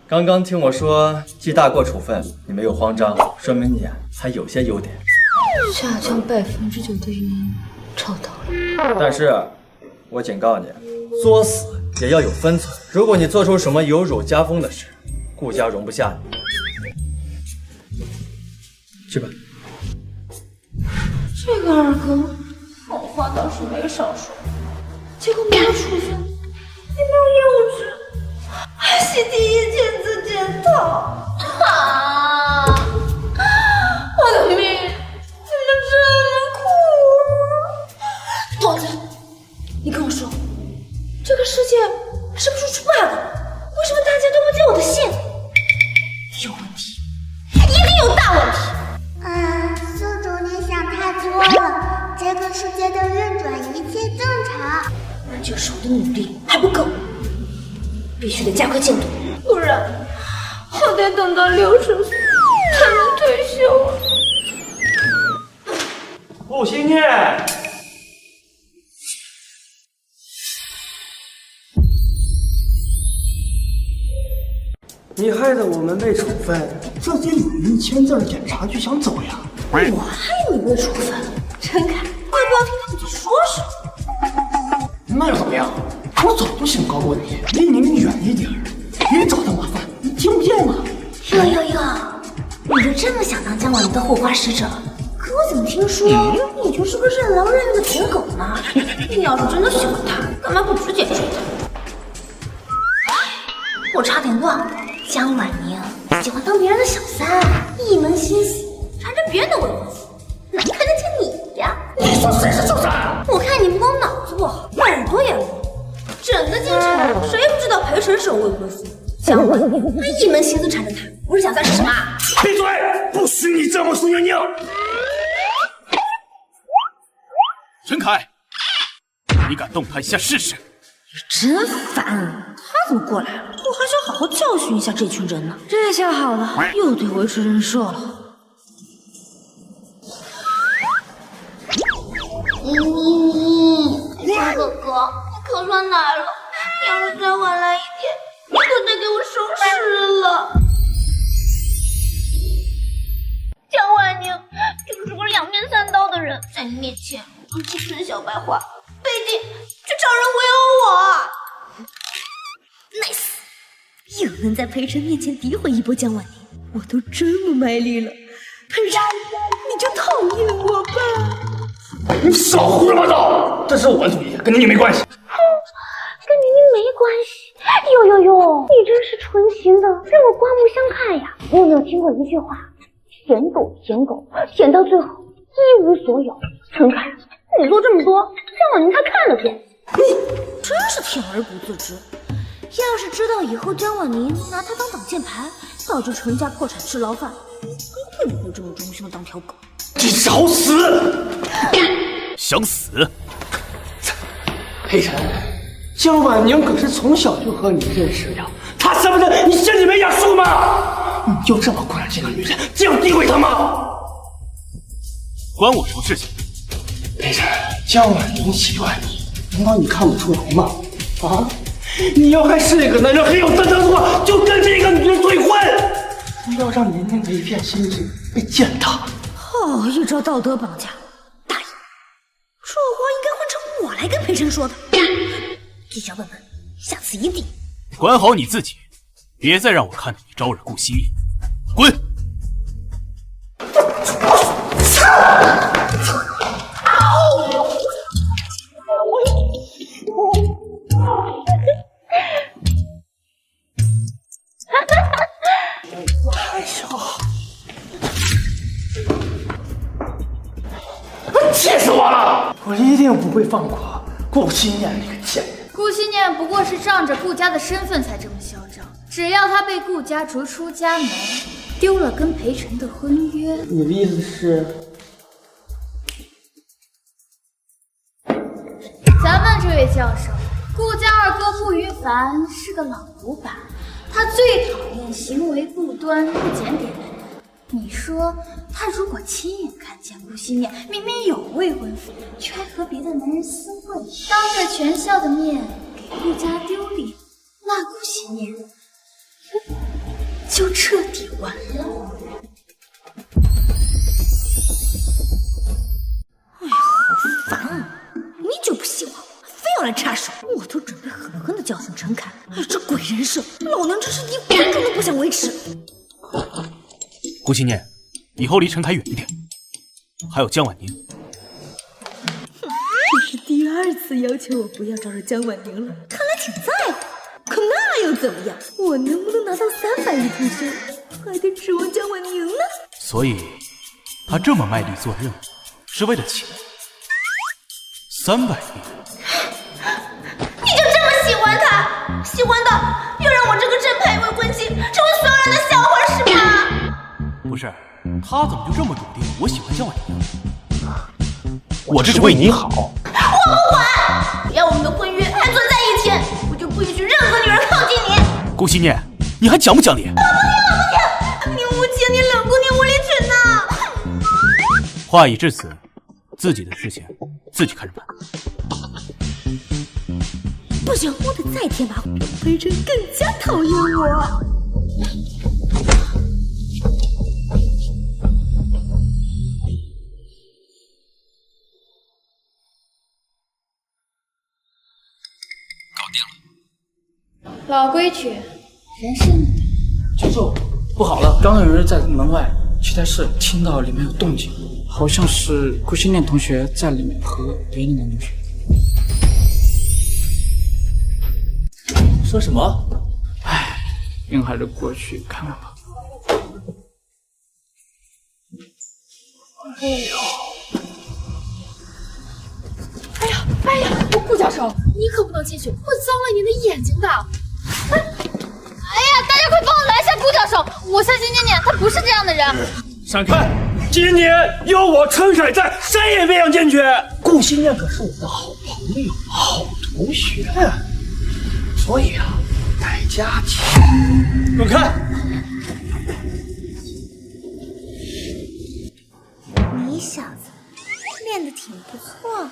刚刚听我说记大过处分，你没有慌张，说明你还有些优点。下降9%的原因找到了，但是，我警告你，作死也要有分寸。如果你做出什么有辱家风的事，顾家容不下你。去吧。这个二哥好话倒是没少说，结果没有处分，也没有业务值，还写第一检自检讨。啊！我的命怎么这么苦？童子，你跟我说，这个世界是不是出 bug？为什么大家都不接我的信？有问题，一定有大问题。宿主你想太多了，这个世界的运转一切正常。那就是我的努力还不够，必须得加快进度，不然我得等到60岁才能退休。顾心念，你害得我们被处分，这得有人签字检查就想走呀？我害你被处分，陈凯，我也不要听他们说什么。那又怎么样？我早就警告过你，离你们远一点，别找他麻烦，你听不见吗？你就这么想当江婉宁的护花使者？可我怎么听说你就是个任劳任怨的舔狗呢？你要是真的喜欢他，干嘛不直接追他？我差点忘了，江婉宁喜欢当别人的小三，一门心思缠着别人的未婚夫，哪看得见你呀？你说谁是小三？我看你不光脑子不好，耳朵也聋。整个京城谁不知道裴晨是有未婚夫？江婉宁他一门心思缠着他，不是小三是什么？闭嘴！不许你这么说宁宁！陈凯，你敢动他一下试试？真烦！他怎么过来了？我还想好好教训一下这群人呢。这下好了，又得维持人设了。江哥哥，你可算来了！要是再晚来一点，你可得给我收尸了。江婉宁就是个两面三刀的人，在你面前说几声小白话，背地却找人围殴我。nice， 又能在裴晨面前诋毁一波江婉宁，我都这么卖力了，裴晨你就讨厌我吧。你少胡说八道！这是我主意，跟你没关系。跟宁宁没关系。哟，你真是纯情的，让我刮目相看呀！你有没有听过一句话？舔狗，舔到最后一无所有。陈凯，你做这么多，江婉宁她看了见。你真是铤而不自知。要是知道以后江婉宁拿他当挡箭牌，导致陈家破产吃牢饭，一定不会这么忠心的当条狗。你找死！想死？裴晨，江婉宁可是从小就和你认识的，她舍不得你心里没点数吗？你就这么惯着这个女人，这样诋毁她吗？关我什么事情？裴晨，江婉宁喜欢你，难道你看不出来吗？啊！你要还是一个男人很有担当的话，就跟这个女人退婚，不要让宁宁的一片心思被践踏。好一招道德绑架！大爷，这话应该换成我来跟裴晨说的。记小本本，下次一定。管好你自己，别再让我看到你招惹顾惜念。滚！气死我了！我一定不会放过顾惜念那个贱人。顾惜念不过是仗着顾家的身份才这么嚣张，只要他被顾家逐出家门，丢了跟裴晨的婚约。你的意思是？咱们这位教授，顾家二哥顾云凡是个老古板，他最讨厌行为不端、不检点的人。你说他如果亲眼看见顾惜念明明有未婚夫，却还和别的男人私会，当着全校的面给顾家丢脸，那顾惜念就彻底完了。哎呀，好烦啊！你就不喜欢我，非要来插手，我都准备狠狠的教训陈凯。哎，这鬼人设，老娘真是一分钟都不想维持。顾惜念，以后离陈凯远一点。还有江婉宁，这是第二次要求我不要招惹江婉宁了，看来挺在乎。可那又怎么样？我能不能拿到300亿退休，还得指望江婉宁呢。所以他这么卖力做任务，是为了钱。300亿。你就这么喜欢他，喜欢到要让我这个正牌未婚妻成为所有人的笑话是吗？不是，他怎么就这么笃定我喜欢江婉宁？我这是为你好。我不管，只要我们的婚约还存在一天，我就不允许任何女人靠近你。顾惜念，你还讲不讲理？我不听了，你冷姑娘无理取闹。话已至此，自己的事情自己看着办。不行，我得再添把火，裴晨更加讨厌我。老规矩，人生。教授，不好了！刚刚有人在门外期待室听到里面有动静，好像是顾心念同学在里面和别的男同学。说什么？唉，您还是过去看看吧。哎呀，顾教授，你可不能进去，会脏了您的眼睛的。哎呀，大家快帮我拦下顾教授！我相信念念，他不是这样的人。闪开！今年有我陈凯在，谁也别想进去。顾心念可是我的好朋友、好同学，所以啊，待加紧。滚开！你小子练得挺不错。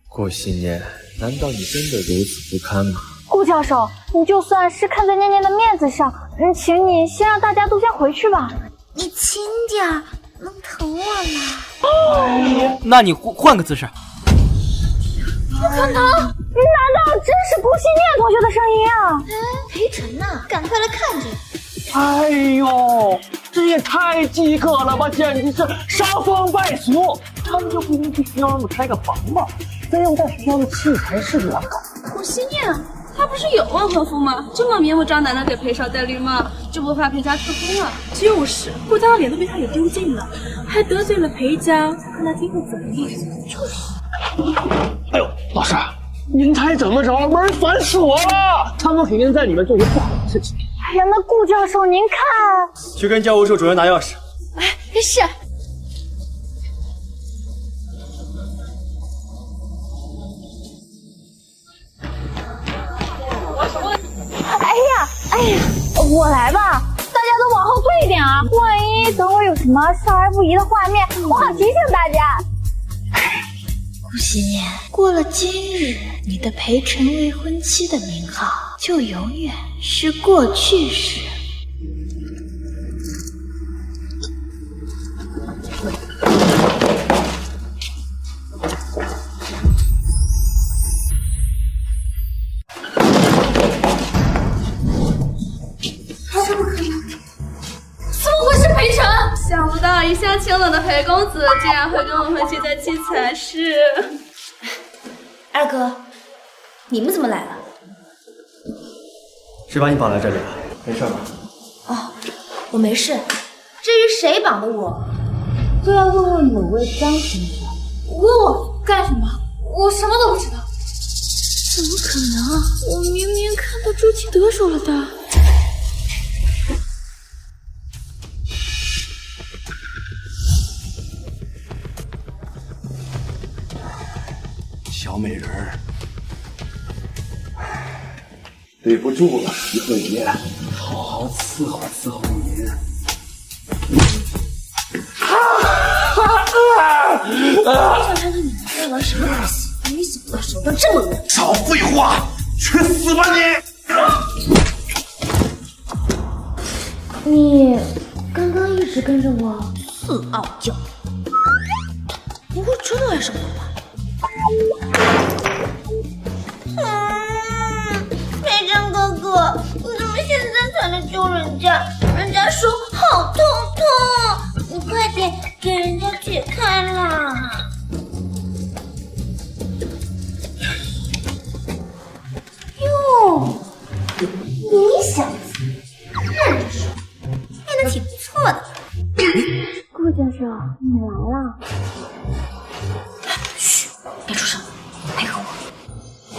顾心念，难道你真的如此不堪吗？顾教授，你就算是看在念念的面子上，请你先让大家都先回去吧。你轻点儿，能疼我吗？那你换个姿势。不可能！难道真是顾心念同学的声音啊？裴晨呐，赶快来看着！哎呦，这也太饥渴了吧，简直是伤风败俗！他们就不应去学校里开个房吗？非要在学校的器材室里搞？顾心念，他不是有未婚夫吗？这么明目张胆的给裴少戴绿帽，就不怕裴家撤婚了？就是，顾家的脸都被他给丢尽了，还得罪了裴家，看他今后怎么样？就是。哎呦，老师，您猜怎么着？门反锁了，他们肯定在里面做些不好的事情。哎呀，那顾教授您看，去跟教务处主任拿钥匙。哎，是。哎呀，我来吧，大家都往后退一点啊！万一等会有什么少儿不宜的画面，我好提醒大家。顾心念，过了今日，你的裴晨未婚妻的名号就永远是过去式。想不到一向清冷的裴公子竟然会跟我们聚在器材室。二哥，你们怎么来了？谁把你绑来这里了？没事吧？哦，我没事。至于谁绑的我，就要问问某位张同学。问我干什么？我什么都不知道。怎么可能？我明明看到周琦得手了的。小美人儿，对不住了，齐慧爷，好好伺候伺候您。想看看你们在玩什么把戏？没想到手段这么恶。少废话，去死吧你！你刚刚一直跟着我，似傲娇，不会真的爱上我吧？裴真哥哥，你怎么现在才来救人家？人家手好痛痛，你快点给人家解开啦！哟，你小子看着说，练得挺不错的。顾教授，你来了。嘘，别出声，配合我。哎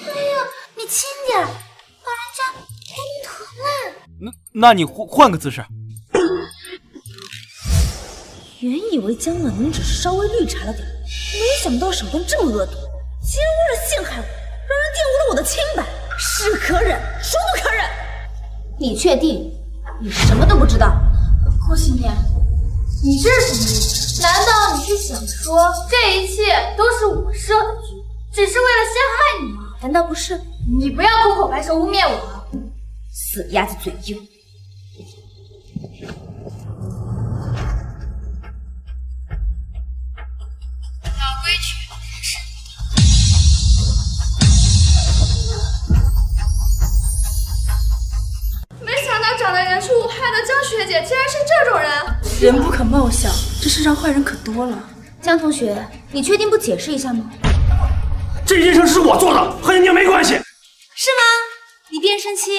呀，你轻点，把人家给你疼了。那你换个姿势。原以为江冷宁只是稍微绿茶了点，没想到手段这么恶毒，竟然为了陷害我，让人玷污了我的清白，是可忍，孰不可忍！你确定你什么都不知道？顾心念，你这是什么意思？难道你是想说这一切都是我设的局，只是为了陷害你吗？难道不是？你不要空口白舌污蔑我！死鸭子嘴硬。老规矩，没想到长得人畜无害的江学姐竟然是这种人。人不可貌相，这世上坏人可多了。江同学，你确定不解释一下吗？这件事是我做的，和你没关系。是吗？你变声期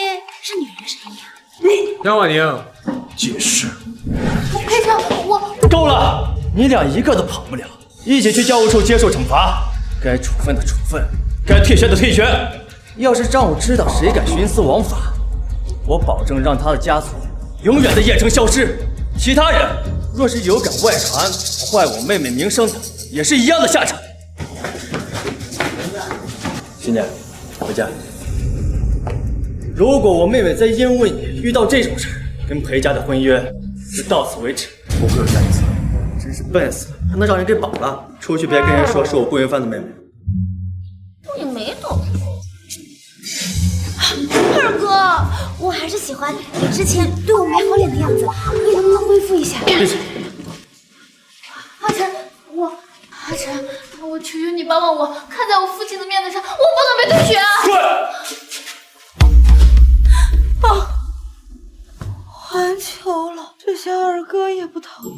是女人声音呀？江婉宁，解释。裴成，我够了，你俩一个都跑不了，一起去教务处接受惩罚，该处分的处分，该退学的退学。要是让我知道谁敢徇私枉法，我保证让他的家族永远的邺城消失。其他人若是有敢外传坏我妹妹名声的，也是一样的下场。心念，回家。如果我妹妹再因为你遇到这种事，跟裴家的婚约就到此为止，不会有下一次。真是笨死了，还能让人给绑了。出去别跟人说是我顾云帆的妹妹。你没懂。二哥，我还是喜欢你之前对我没好脸的样子，你能不能恢复一下？阿晨，我求求你帮帮我，看在我父亲的面子上，我不能被退学啊！啊！还求了，这些二哥也不讨厌我，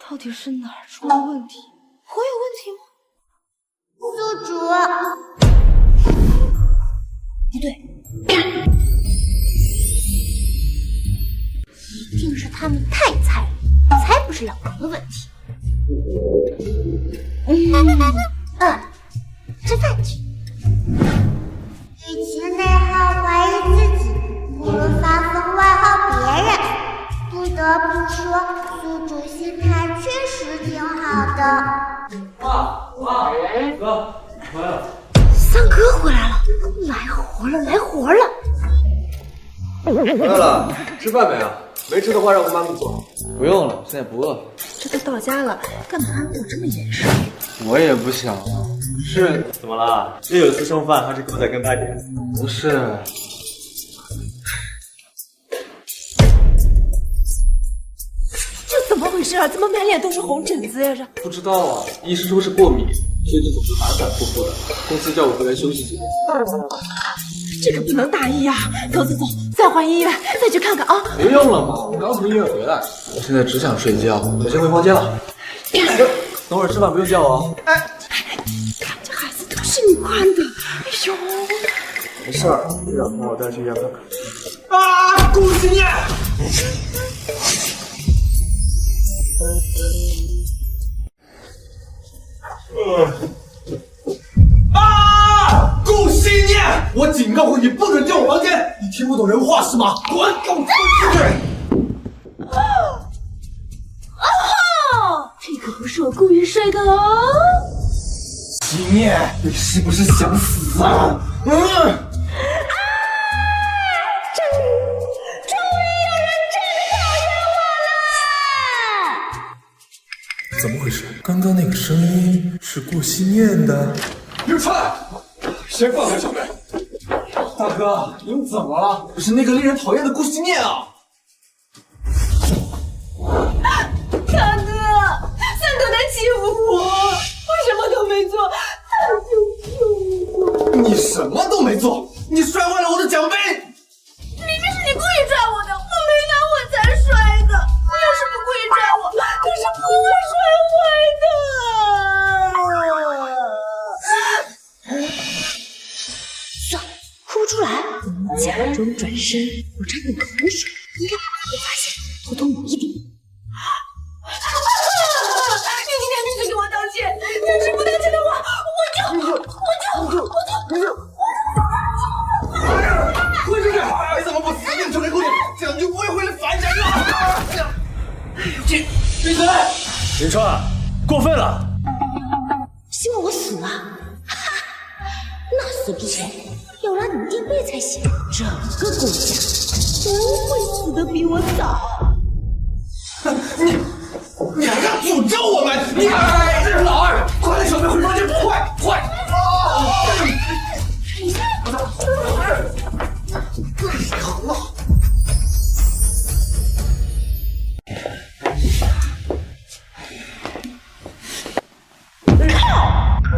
到底是哪儿出了问题？我有问题吗？宿主，不对，一定是他们太菜了，才不是老公的问题。吃饭去。与其内耗怀疑自己，不如发疯外耗别人。不得不说，宿主心态确实挺好的。哥，回来了。三哥回来了，来活了！回来了，吃饭没啊？没吃的话让我妈给你做。不用了，现在不饿。这都到家了，干嘛让我这么严实？我也不想。是怎么了？又有私生饭，还是狗仔跟拍点？不是。这怎么回事啊？怎么满脸都是红疹子呀？这不知道啊，医师说是过敏，身体总是反反复复的。公司叫我回来休息几天。这个不能大意啊！走，再换医院，再去看看啊！不用了嘛，我刚从医院回来，我现在只想睡觉，我先回房间了。等会儿吃饭不用叫我。这孩子都是你惯的，哎呦！没事儿，队长帮我带去医院看看。啊，顾心念！顾心念！我警告过你不准进我房间，你听不懂人话是吗？滚，给我滚出去！这可不是我故意睡的哦。心念，你是不是想死啊？终于有人真的讨厌我了！怎么回事？刚刚那个声音是顾惜念的。刘川，先放开小妹。大哥，你们怎么了？是那个令人讨厌的顾惜念啊！大哥，三哥在欺负我，我什么都没做，他就救我。你什么都没做，你摔坏了我的奖杯。明明是你故意拽我的，我没拿我才摔的。你要是不故意拽我，可是不会摔坏的。算了，哭不出来，假装转身，我沾点口水，应该不会被发现，偷偷抹一点。你今天必须给我道歉！要是不道歉的话，混出去！你怎么不死命求人姑娘，这样你就不会回来烦人了。闭嘴！林川，过分了！希望我死了？哈哈，那死之前要让你定位才行。这个顾家，谁会死得比我早？你这是老二，快带小妹回房间，快！疼啊！靠！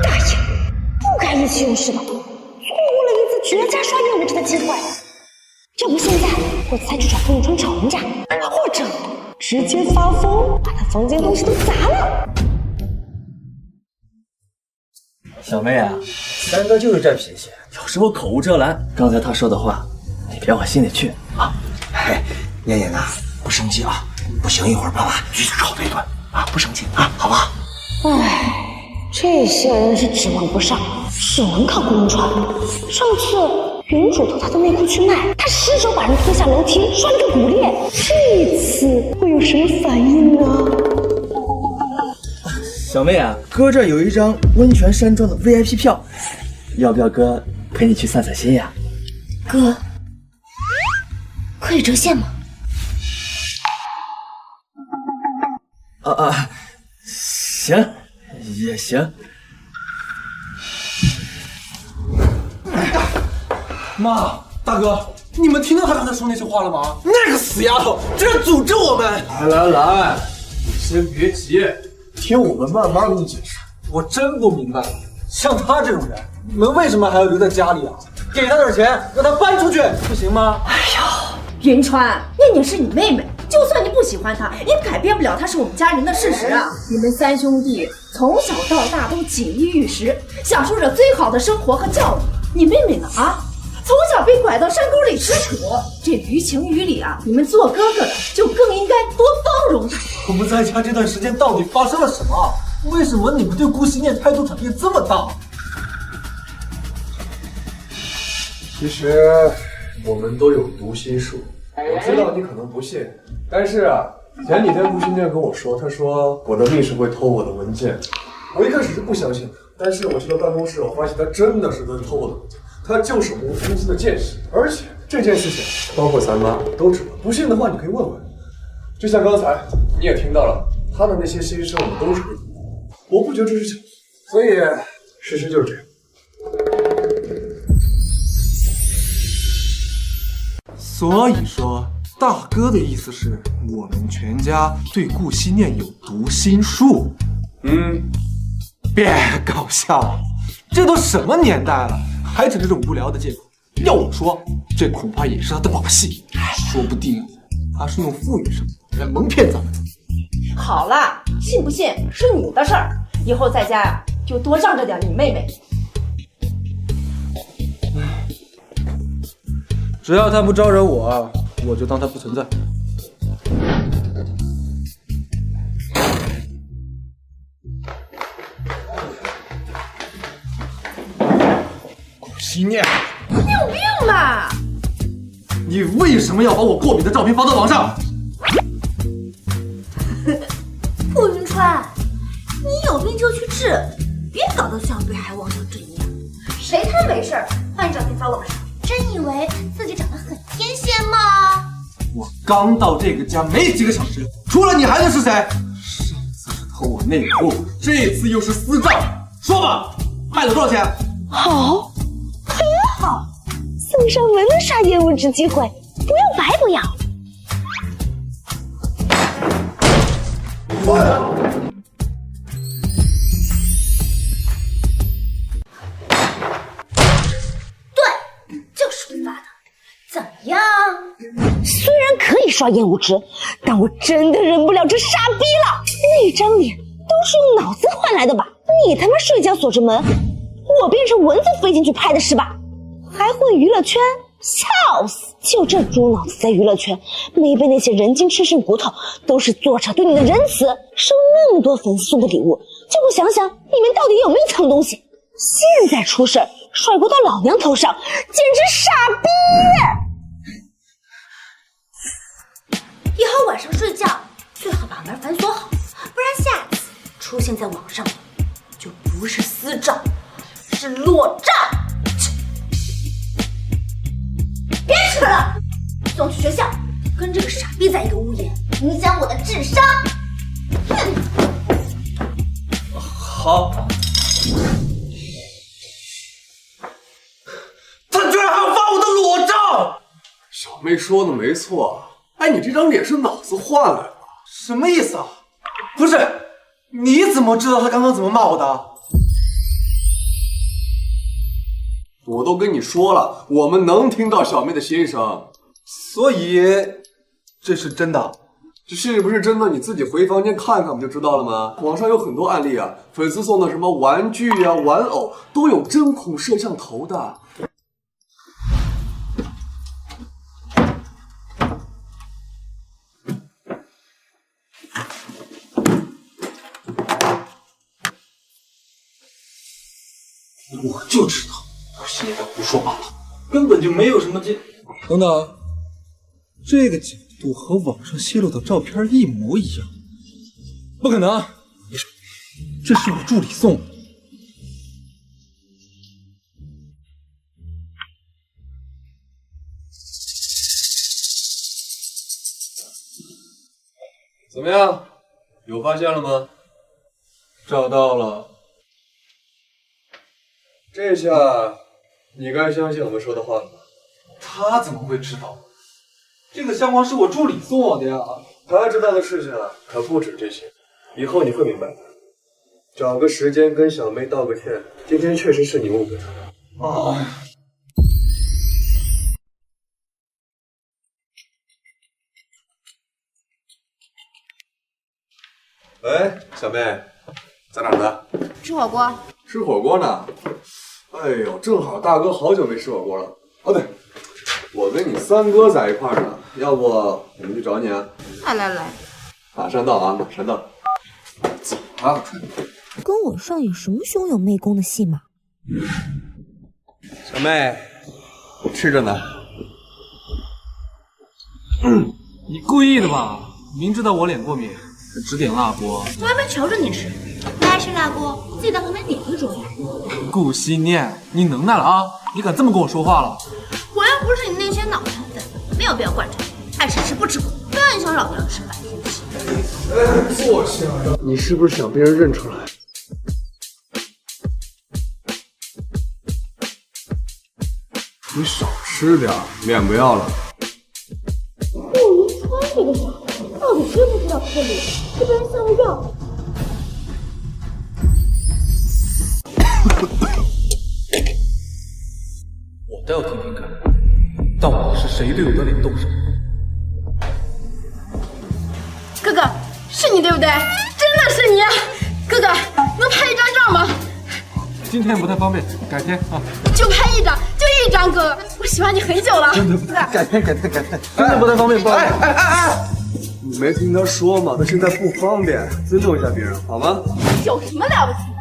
大爷，不该意气用事的，错过了一次绝佳刷业务值的机会。要不现在我再去找傅永川吵人家，或者直接发疯，把他房间东西都砸了。小妹啊，三哥就是这脾气，有时候口无遮拦。刚才他说的话，你别往心里去啊。哎，念念呐，不生气啊，不行，一会儿爸爸继续吵他一顿啊，不生气啊，好不好？唉，这些人是指望不上，只能靠顾永川。上次原主偷他的内裤去卖，他失手把人推下楼梯，摔了个骨裂。这次会有什么反应呢？小妹啊，哥这儿有一张温泉山庄的 VIP 票，要不要哥陪你去散散心呀？哥，可以折现吗？行，也行。妈，大哥，你们听到他刚才说那些话了吗？那个死丫头居然诅咒我们！来，你先别急，听我们慢慢跟你解释。我真不明白，像他这种人，你们为什么还要留在家里啊？给他点钱，让他搬出去，不行吗？哎呦，云川，念念是你妹妹，就算你不喜欢她，也改变不了她是我们家人的事实啊！你们三兄弟从小到大都锦衣玉食，享受着最好的生活和教育。你妹妹呢？啊？从小被拐到山沟里吃土，这于情于理啊，你们做哥哥的就更应该多包容她。我们在家这段时间到底发生了什么？为什么你们对顾惜念态度转变这么大？其实我们都有读心术，我知道你可能不信，但是啊，前几天顾惜念跟我说，他说我的秘书会偷我的文件，我一开始是不相信的，但是我去到办公室，我发现他真的是在偷我的文件。他就是我们公司的剑士，而且这件事情包括三妈都知道。不信的话，你可以问问。就像刚才你也听到了，他的那些心声，我们都是会懂的。我不觉得这是巧合，所以事实就是这样。所以说，大哥的意思是我们全家对顾惜念有读心术。别搞笑了，这都什么年代了？还整这种无聊的借口，要我说，这恐怕也是他的把戏，说不定他是用腹语什么来蒙骗咱们。好了，信不信是你的事儿，以后在家呀就多仗着点你妹妹。只要他不招惹我，我就当他不存在。惜念，你有病吧？你为什么要把我过敏的照片发到网上？顾云川，你有病就去治，别搞得像被害妄想症一样。谁他没事把你照片发网上？真以为自己长得很天仙吗？我刚到这个家没几个小时，除了你还能是谁？上次是偷我内裤，这次又是私账，说吧，卖了多少钱？好，很好，送上门的刷业务值机会，不要白不要。对，就是会发的。怎么样？虽然可以刷业务值，但我真的忍不了这傻逼了。那张脸都是用脑子换来的吧？你他妈睡觉锁着门，我变成蚊子飞进去拍的是吧？还混娱乐圈，笑死！就这猪脑子在娱乐圈，没被那些人精吃剩骨头，都是作者对你的仁慈，收那么多粉丝送的礼物，就不想想你们到底有没有藏东西？现在出事甩锅到老娘头上，简直傻逼！以后晚上睡觉最好把门反锁好，不然下次出现在网上就不是私照，是裸照。别扯了，送去学校，跟这个傻逼在一个屋檐，影响我的智商。妹说的没错。哎，你这张脸是脑子换了呀？什么意思啊？不是，你怎么知道他刚刚怎么骂我的？我都跟你说了，我们能听到小妹的心声，所以这是真的。这是不是真的？你自己回房间看看不就知道了吗？网上有很多案例啊，粉丝送的什么玩具啊、玩偶都有针孔摄像头的。我就知道，顾惜念在胡说八道，根本就没有什么等等，这个角度和网上泄露的照片一模一样，不可能！这是我助理送的。怎么样？有发现了吗？找到了。这下你该相信我们说的话了吧？他怎么会知道？这个相框是我助理送我的呀。他知道的事情啊，可不止这些。以后你会明白的。找个时间跟小妹道个歉。今天确实是你误会她。啊。喂，小妹，在哪儿呢？吃火锅。吃火锅呢？哎呦，正好大哥好久没吃火锅了。哦，对，我跟你三哥在一块儿呢，要不我们去找你啊？来，马上到啊，马上到。走啊！跟我上演什么兄友妹攻的戏码？小妹，吃着呢。你故意的吧？明知道我脸过敏，只点辣锅。我还没瞧着你吃，不爱吃辣锅，自己到旁边点一桌。顾惜念，你能耐了啊！你敢这么跟我说话了？我又不是你那些脑残粉，没有必要惯着你，爱吃吃不吃苦，不要影响老娘吃饭心情。坐下。你是不是想被人认出来？你少吃点，面不要了。顾云川这个傻子，到底知不知道吃里是被人下了药？我倒要听听看，到底是谁对我的脸动手？哥哥，是你对不对？真的是你！哥哥，能拍一张照吗？今天不太方便，改天啊。就拍一张，就一张，哥哥，我喜欢你很久了。真的，改天，真的不太方便，不好意思。你没听他说吗？他现在不方便，尊重一下别人好吗？有什么了不起的？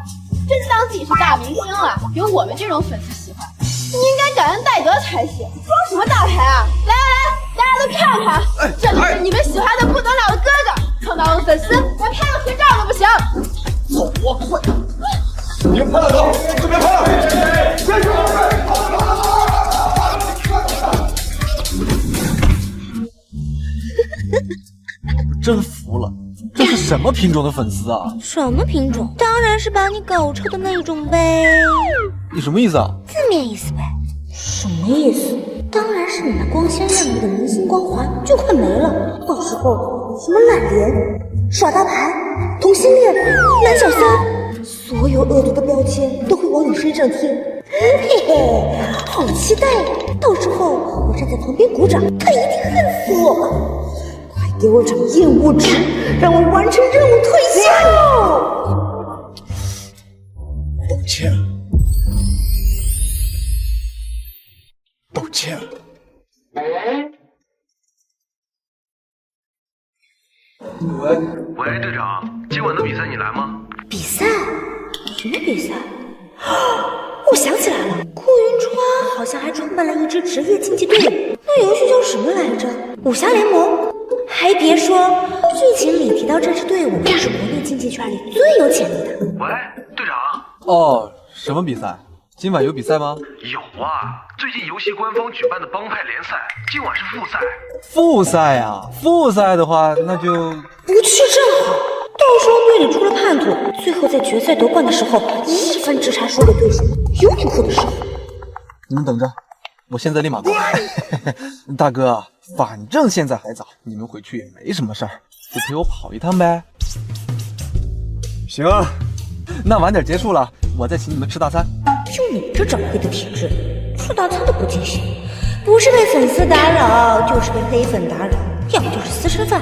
真当自己是大明星了，有我们这种粉丝喜欢，你应该感恩戴德才行。装什么大牌啊！来，大家都看看，这里是你们喜欢的不得了的哥哥，碰到我粉丝连拍个合照都不行。走啊，快！你们拍了走，这边拍了，先生。真服了，这是什么品种的粉丝啊？什么品种？当然是把你搞臭的那种呗。你什么意思啊？字面意思呗。什么意思？当然是你那光鲜亮丽的明星光环就快没了，到时候什么烂脸、耍大牌、同性恋、男小三，所有恶毒的标签都会往你身上贴。嘿嘿，好期待呀！到时候我站在旁边鼓掌，他一定恨死我了。快给我长厌恶值，让我完成任务退休。抱歉，抱歉。喂，队长，今晚的比赛你来吗？比赛？什么比赛？我想起来了，顾云川好像还创办了一支职业竞技队伍，那游戏叫什么来着？武侠联盟。还别说，剧情里提到这支队伍是国内竞技圈里最有潜力的。喂，队长。哦，什么比赛？今晚有比赛吗？有啊，最近游戏官方举办的帮派联赛，今晚是复赛。复赛啊？复赛的话，那就不去正好。到时候队里出了叛徒，最后在决赛夺冠的时候，一番直插输给对手，有你哭的时候。你们等着，我现在立马过来。大哥，反正现在还早，你们回去也没什么事儿，就陪我跑一趟呗。行啊，那晚点结束了，我再请你们吃大餐。就你这长辈的体质，吃大餐都不尽兴，不是被粉丝打扰，就是被黑粉打扰，要么就是私生饭。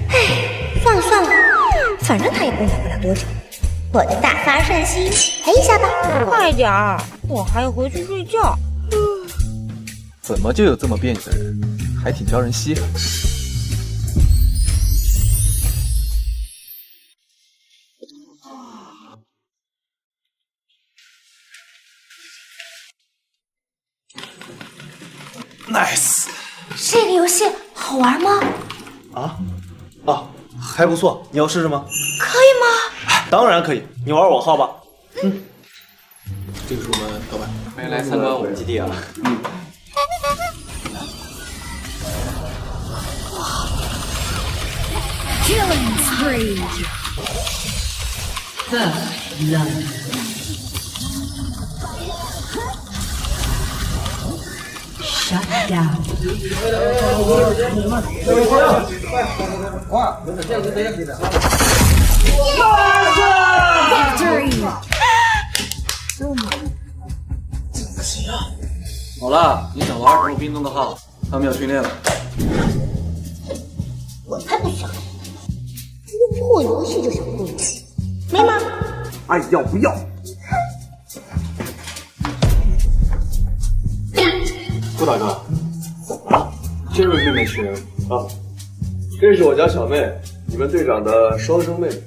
哎，算了算了，反正他也功法不了多久。我就大发顺心，陪一下吧。快点儿，我还要回去睡觉。怎么就有这么别扭的人，还挺招人稀罕。Nice， 这个游戏好玩吗？还不错，你要试试吗？可以吗？当然可以，你玩我号吧。这个是我们老板，欢迎来参观我们基地啊。Killing spree. First blood. Shut down. Victory. 好了，你想玩什么兵中的号？他们要训练了。我才不想！一个破游戏就想攻击，没吗？爱要不要？顾大哥，怎么了？这位妹妹是啊，这是我家小妹，你们队长的双生妹妹。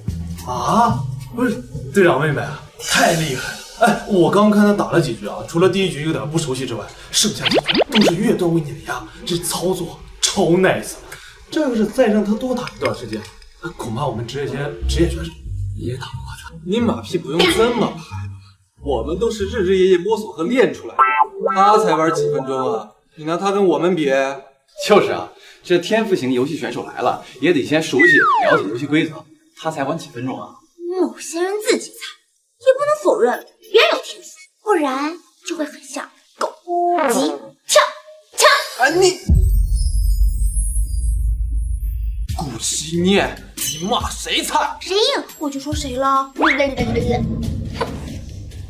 啊，不是队长妹妹啊，太厉害了！哎，我刚看他打了几局啊，除了第一局有点不熟悉之外，剩下几局都是越段位碾压，这操作超 nice。这要是再让他多打一段时间，恐怕我们职业选手也打不过他。你马屁不用这么拍吧，我们都是日日夜夜摸索和练出来的，他才玩几分钟啊！你拿他跟我们比？就是啊，这天赋型游戏选手来了，也得先熟悉了解游戏规则，他才玩几分钟啊？某些人自己猜，也不能否认别人有天赋，不然就会很像狗急跳跳。哎你！顾惜念，你骂谁菜？谁赢我就说谁了。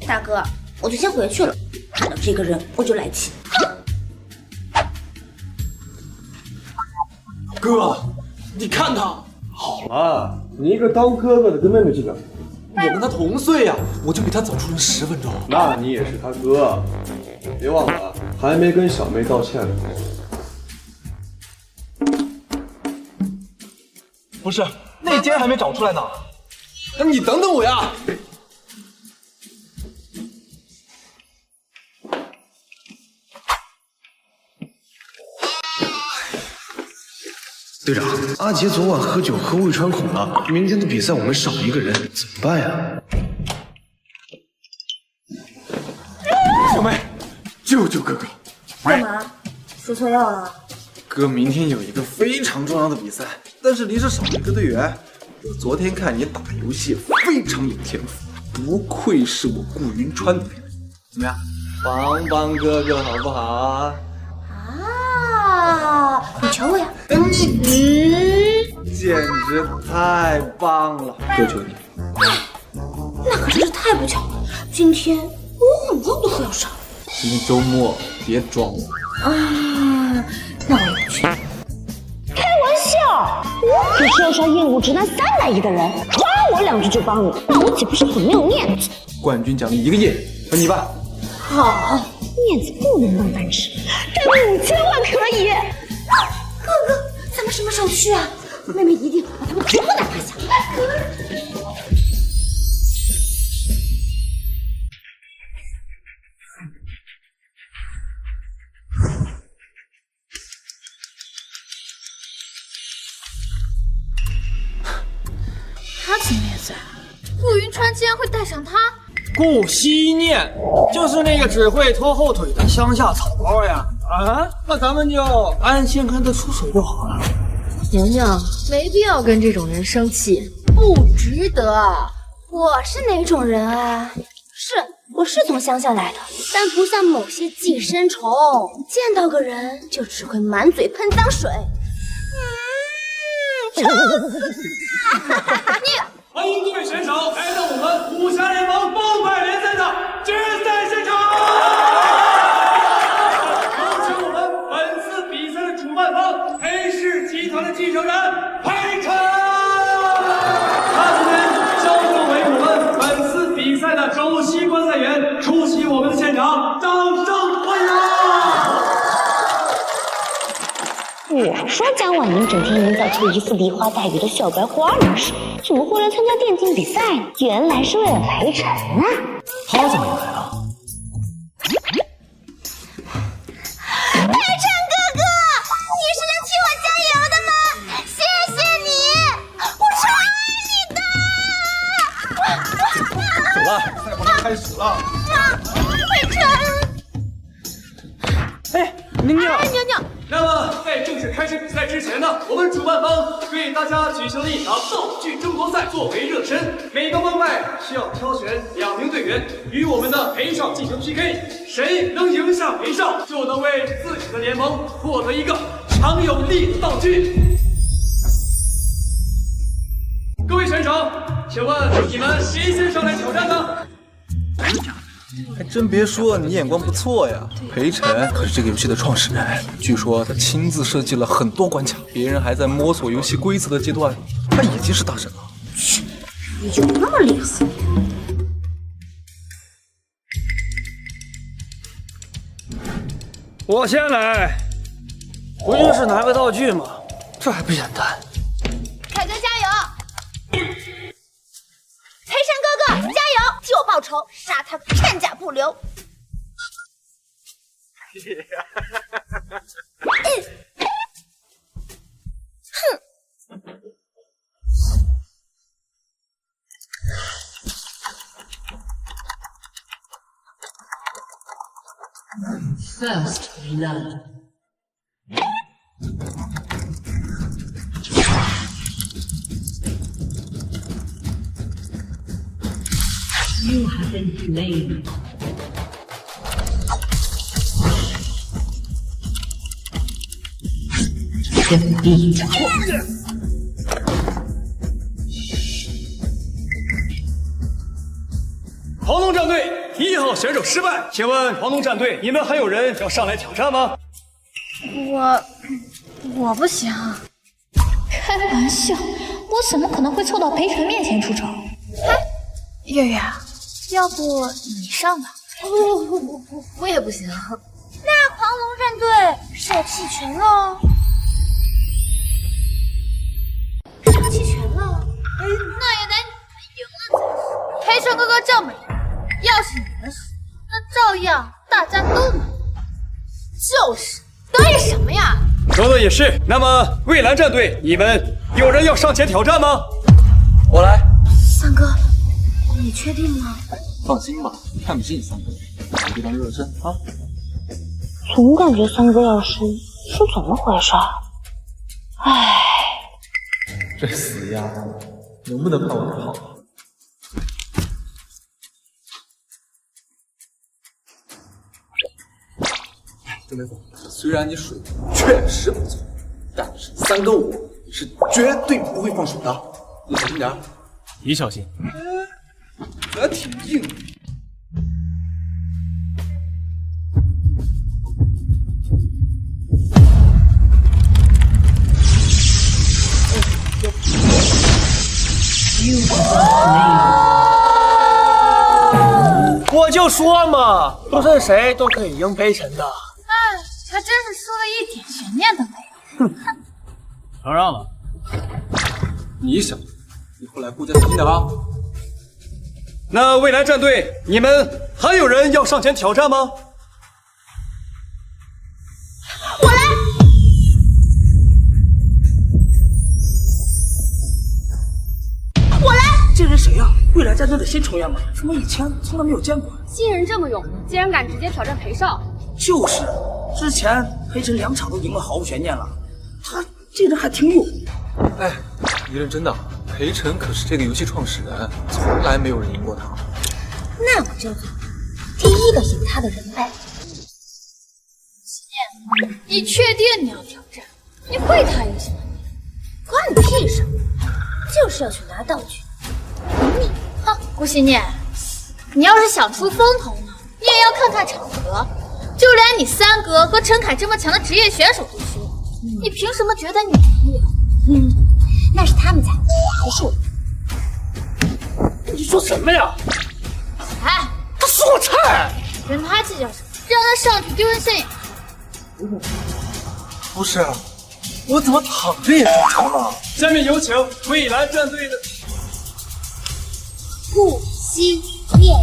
大哥，我就先回去了，看到这个人我就来气。哥，你看他。好了，你一个当哥哥的跟妹妹计较。我跟他同岁呀，我就比他早出了10分钟。那你也是他哥，别忘了还没跟小妹道歉呢。不是，那间还没找出来呢。那你等等我呀。队长，阿杰昨晚喝酒喝胃穿孔了，明天的比赛我们少一个人，怎么办呀？小妹，救救哥哥！干嘛？输错药了？哥明天有一个非常重要的比赛，但是临时少了一个队员。我昨天看你打游戏非常有天赋，不愧是我顾云川的妹妹。怎么样，帮帮哥哥好不好？啊！你瞧我呀！简直太棒了！求求你！那可真是太不巧了，今天我很多都要上。今天周末，别装了啊！那我也不去。开玩笑，我可是要杀厌恶直男300亿的人，夸我2句就帮你，那我岂不是很没有面子？冠军奖励1个亿，分你吧。好，面子不能当饭吃，但5000万可以。哥哥，咱们什么时候去啊？妹妹一定把他们全部打趴下。他怎么也在？顾云川竟然会带上他？顾惜念，就是那个只会拖后腿的乡下草包呀！啊，那咱们就安心跟他出手就好了。宁宁，没必要跟这种人生气，不值得。我是哪种人啊？是我是从乡下来的，但不像某些寄生虫，见到个人就只会满嘴喷脏水。臭死你！欢迎各位选手来到我们武侠联盟帮派联赛的决赛现场。有请我们本次比赛的主办方裴氏集团的继承人裴晨。他今天将作为我们本次比赛的首席观赛员出席我们的现场，掌声欢迎！我说江婉宁整天营造出一副梨花带雨的小白花人设，怎么会来参加电竞比赛呢？原来是为了裴晨啊！他怎么也来了？裴晨哥哥，你是来替我加油的吗？谢谢你，我超爱你的。走了，赛马上开始了。裴晨，哎，宁宁，哎，宁宁。那么，在正式开始比赛之前呢，我们主办方为大家举行了一场道具争夺赛作为热身。每个帮派需要挑选2名队员与我们的裴少进行 PK， 谁能赢下裴少，就能为自己的联盟获得一个强有力的道具。各位选手，请问你们谁先上来挑战呢？还真别说，你眼光不错呀。裴晨可是这个游戏的创始人，据说他亲自设计了很多关卡，别人还在摸索游戏规则的阶段，他已经是大神了。去，你有那么厉害？我先来，不就是拿个道具吗？这还不简单？凯哥加油！裴晨哥哥加油，替我报仇，杀他个片甲不留。First blood. You have been slain. Defeat. 黄龙战队1号选手失败，请问黄龙战队，你们还有人要上来挑战吗？我不行。开玩笑，我怎么可能会凑到裴晨面前出丑？哎，月月，要不你上吧？不，我也不行。那黄龙战队上弃权喽？上弃权了？那也得赢了才是。裴晨哥哥这么赢，要是你们输，那照样大家都能赢。就是，得意什么呀？说的也是。那么蔚蓝战队，你们有人要上前挑战吗？我来。三哥，你确定吗？放心吧，看不起你三哥，我就当热身啊。总感觉三哥要输，是怎么回事？唉，这死丫头，能不能看我的好？真没错，虽然你水平确实不错，但是三哥我是绝对不会放手的。你小心点，你小心。还挺硬。我就说嘛，不是谁都可以赢裴晨的。哎，还真是说的一点悬念都没有。承让了。你小子，以后来顾家小心点啊！那蔚蓝战队，你们还有人要上前挑战吗？我来。我来。这人谁呀？蔚蓝战队的新成员吗？怎么以前从来没有见过？新人这么勇，竟然敢直接挑战裴少。就是，之前裴晨2场都赢了，毫无悬念了。他这人还挺勇。哎，你认真的？裴晨可是这个游戏创始人，从来没有人赢过他。那我叫做一个赢他的人呗。你确定你要挑战？你会他也行。关你屁事！就是要去拿道具。你，哼，顾惜念，你要是想出风头呢，你也要看看场合。就连你三哥和陈凯这么强的职业选手都输，你凭什么觉得你赢了？那是他们菜，不是我。你说什么呀？哎，他是我菜，跟他计较什么？让他上去丢人现眼。不是，我怎么躺着也受伤了？下面有请蔚蓝战队的顾惜念。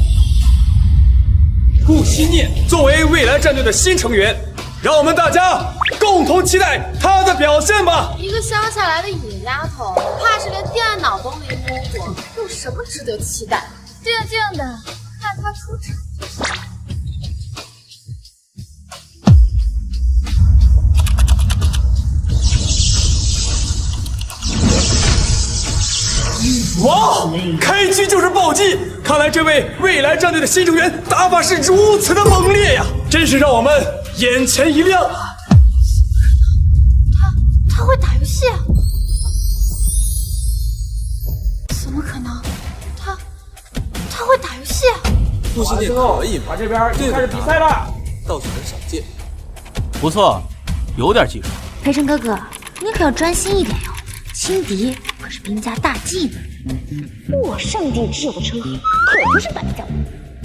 顾惜念作为蔚蓝战队的新成员，让我们大家共同期待他的表现吧。一个乡下来的野丫头，怕是连电脑都没摸过，有什么值得期待？静静的看他出场。哇！开局就是暴击，看来这位蔚蓝战队的新成员打法是如此的猛烈呀，真是让我们眼前一亮啊！他会打游戏啊？怎么可能？他会打游戏啊？顾惜念可以，把这边就开始比赛了，倒是很少见。不错，有点技术。培辰哥哥，你可要专心一点哟，轻敌可是兵家大忌呢。我上帝之友的称号可不是白叫的。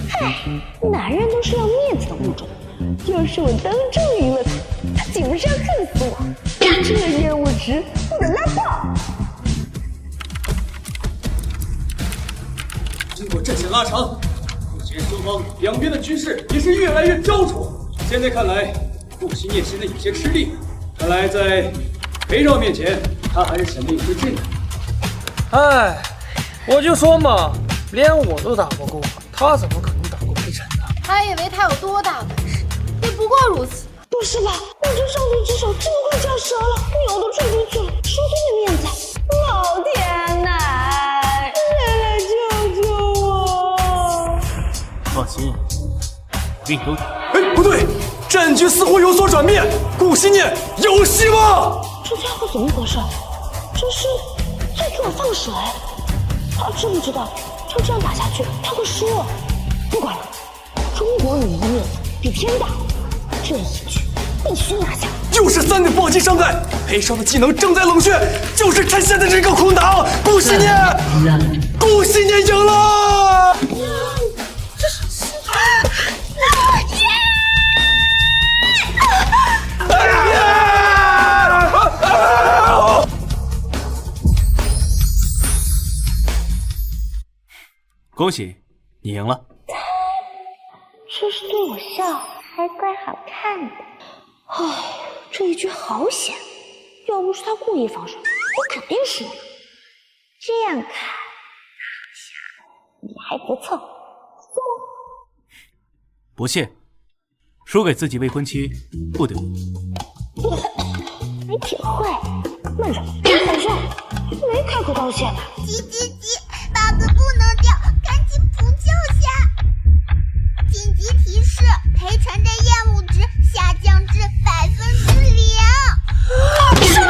嗨，男人都是要面子的物种。要是我当众赢了他岂不是要恨死我？这任务值我拉倒。经过阵线拉长，目前双方两边的局势也是越来越焦灼。现在看来，顾惜念现在有些吃力，看来在裴少面前，他还是显得有些稚嫩。哎，我就说嘛，连我都打不过，他怎么可能打过裴辰呢？还以为他有多大本事，也不过如此。不是吧？我这上帝之手这么快就要折了，牛都吹出去了，说真的面子。老天奶，来救救我！放心，我给你兜底。哎，不对，战局似乎有所转变，顾惜念有希望。这家伙怎么回事？这是在给我放水？他知不知道，就这样打下去他会输？不管了，中国女一面子比天大，这一局必须拿下。又是3个暴击伤害，裴少的技能正在冷却，就是趁现在这个空档，顾惜念赢了。这是恭喜，你赢了。这是对我笑，还怪好看的。唉，这一局好险，要不是他故意放水，我肯定输了。这样看，你还不错。不谢，输给自己未婚妻不得已。你挺会，慢着，反正没开口道歉吧？急，把子不能掉，赶紧补救下！紧急提示：裴辰的厌恶值下降至0%。什么？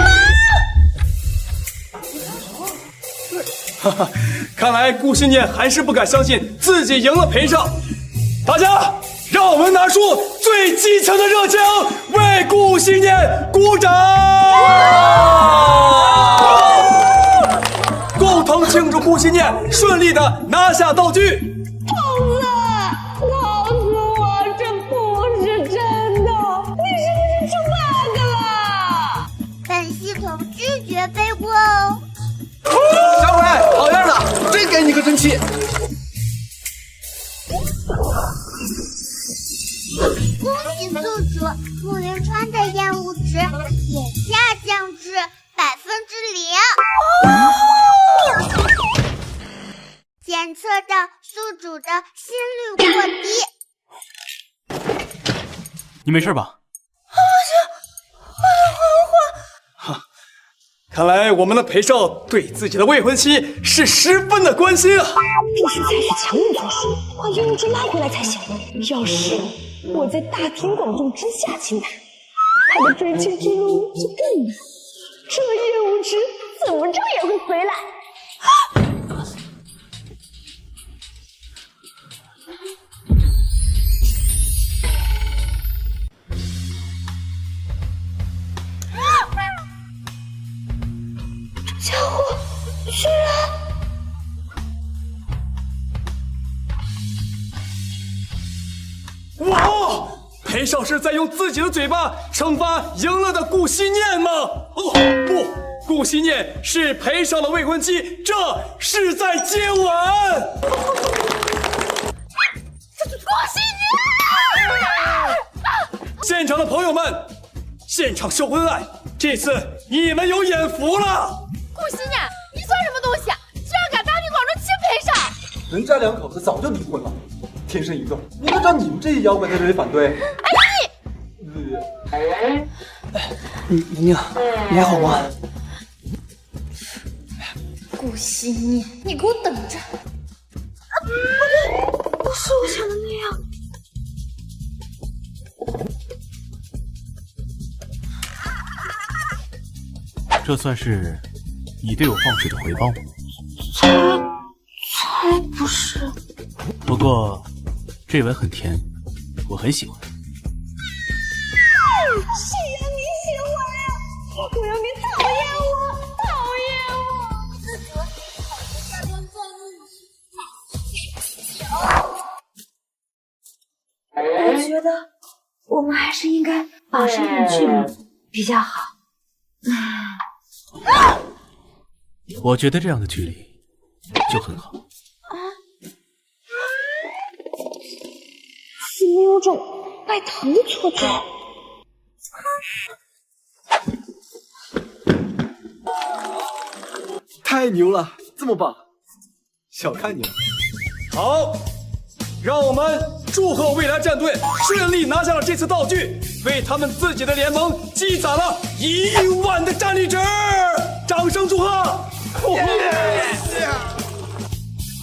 哈哈，看来顾惜念还是不敢相信自己赢了裴少。大家，让我们拿出最激情的热情，为顾惜念鼓掌！共同庆祝顾惜念顺利的拿下道具。兔子，告诉我这不是真的，你是不是出 bug 了？本系统拒绝背锅哦。小鬼，好样的，真给你个真气！恭喜宿主顾云川的厌恶值也下降至0%。检测到宿主的心率过低。你没事吧？看来我们的裴少对自己的未婚妻是十分的关心啊！必须采取强硬措施，把严无之拉回来才行。要是我在大庭广众之下亲他，他的追妻之路就更难。这严无之怎么着也会回来。家伙居然……哇！裴少是在用自己的嘴巴惩罚赢了的顾惜念吗？哦不，顾惜念是裴少的未婚妻，这是在接吻。顾惜念！现场的朋友们，现场秀恩爱，这次你们有眼福了。顾惜念，你算什么东西啊？居然敢大庭广众亲裴少！人家两口子早就离婚了，天生一对，你能让你们这些妖怪在这里反对？宁宁，你还好吗？顾惜念，你给我等着！不是我想的那样。这算是你对我放水的回报吗？才不是。不过这吻很甜，我很喜欢。谁让你喜欢呀？我让你讨厌我，讨厌我。我觉得我们还是应该保持一点距离比较好。我觉得这样的距离就很好。怎么有种拜堂的错觉？太牛了，这么棒，小看你了。好，让我们祝贺未来战队顺利拿下了这次道具，为他们自己的联盟积攒了1万的战力值，掌声祝贺！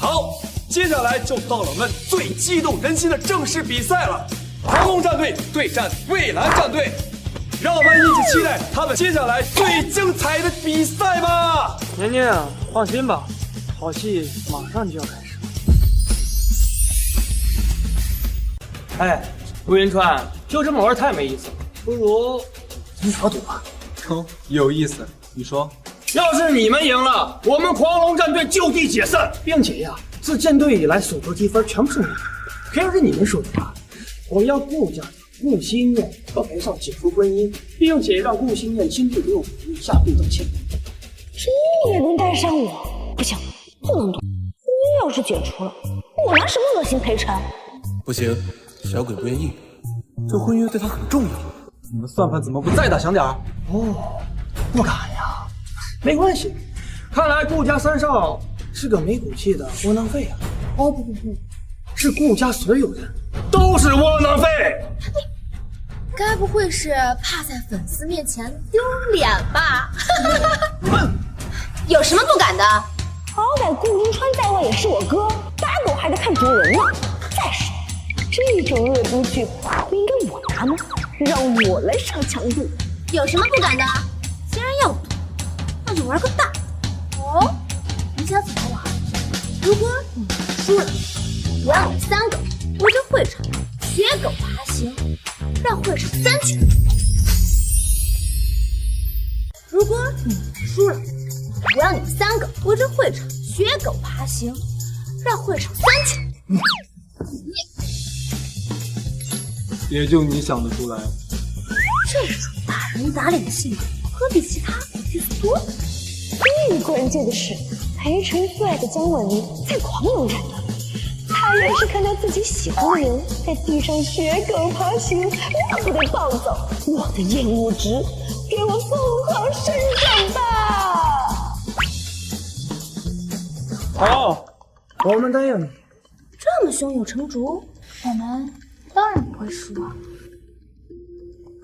好，接下来就到了我们最激动人心的正式比赛了，狂龙战队对战蔚蓝战队。让我们一起期待他们接下来最精彩的比赛吧！年年，放心吧，好戏马上就要开始了。哎，陆云川，就这么玩太没意思了，不如咱打赌吧。哦，有意思，你说。要是你们赢了，我们狂龙战队就地解散，并且呀，自建队以来所得积分全部是你们。可要是你们输的话，我要顾家顾惜念和裴少解除婚姻，并且让顾惜念亲自给我一下并道歉。这也能带上我？不行，不能动。婚姻要是解除了，我拿什么恶心裴晨？不行，小鬼不愿意，这婚约对他很重要。你们算盘怎么不再打响点儿？哦，不敢呀。没关系，看来顾家三少是个没骨气的窝囊废啊！哦不，是顾家所有人都是窝囊废。该不会是怕在粉丝面前丢脸吧？有什么不敢的？好歹顾云川在外也是我哥，打狗还得看主人呢。再说，这种恶毒剧不应该我拿吗？让我来上强度。有什么不敢的？既然要赌，那就玩个大。哦，你想怎么玩？如果你输了，我让你3个围着会场学狗爬行，让会场3圈。如果你输了，我让你们3个围着会场学狗爬行，让会场3圈。也就你想得出来。这种打人打脸的戏码，可比其他有意思多了。最关键的是，裴晨最爱的姜婉妮在狂龙战队，他要是看到自己喜欢的人在地上学狗爬行，那不得暴走！我的厌恶值，给我疯狂升涨吧！好，我们答应你。这么胸有成竹，我们当然不会输啊！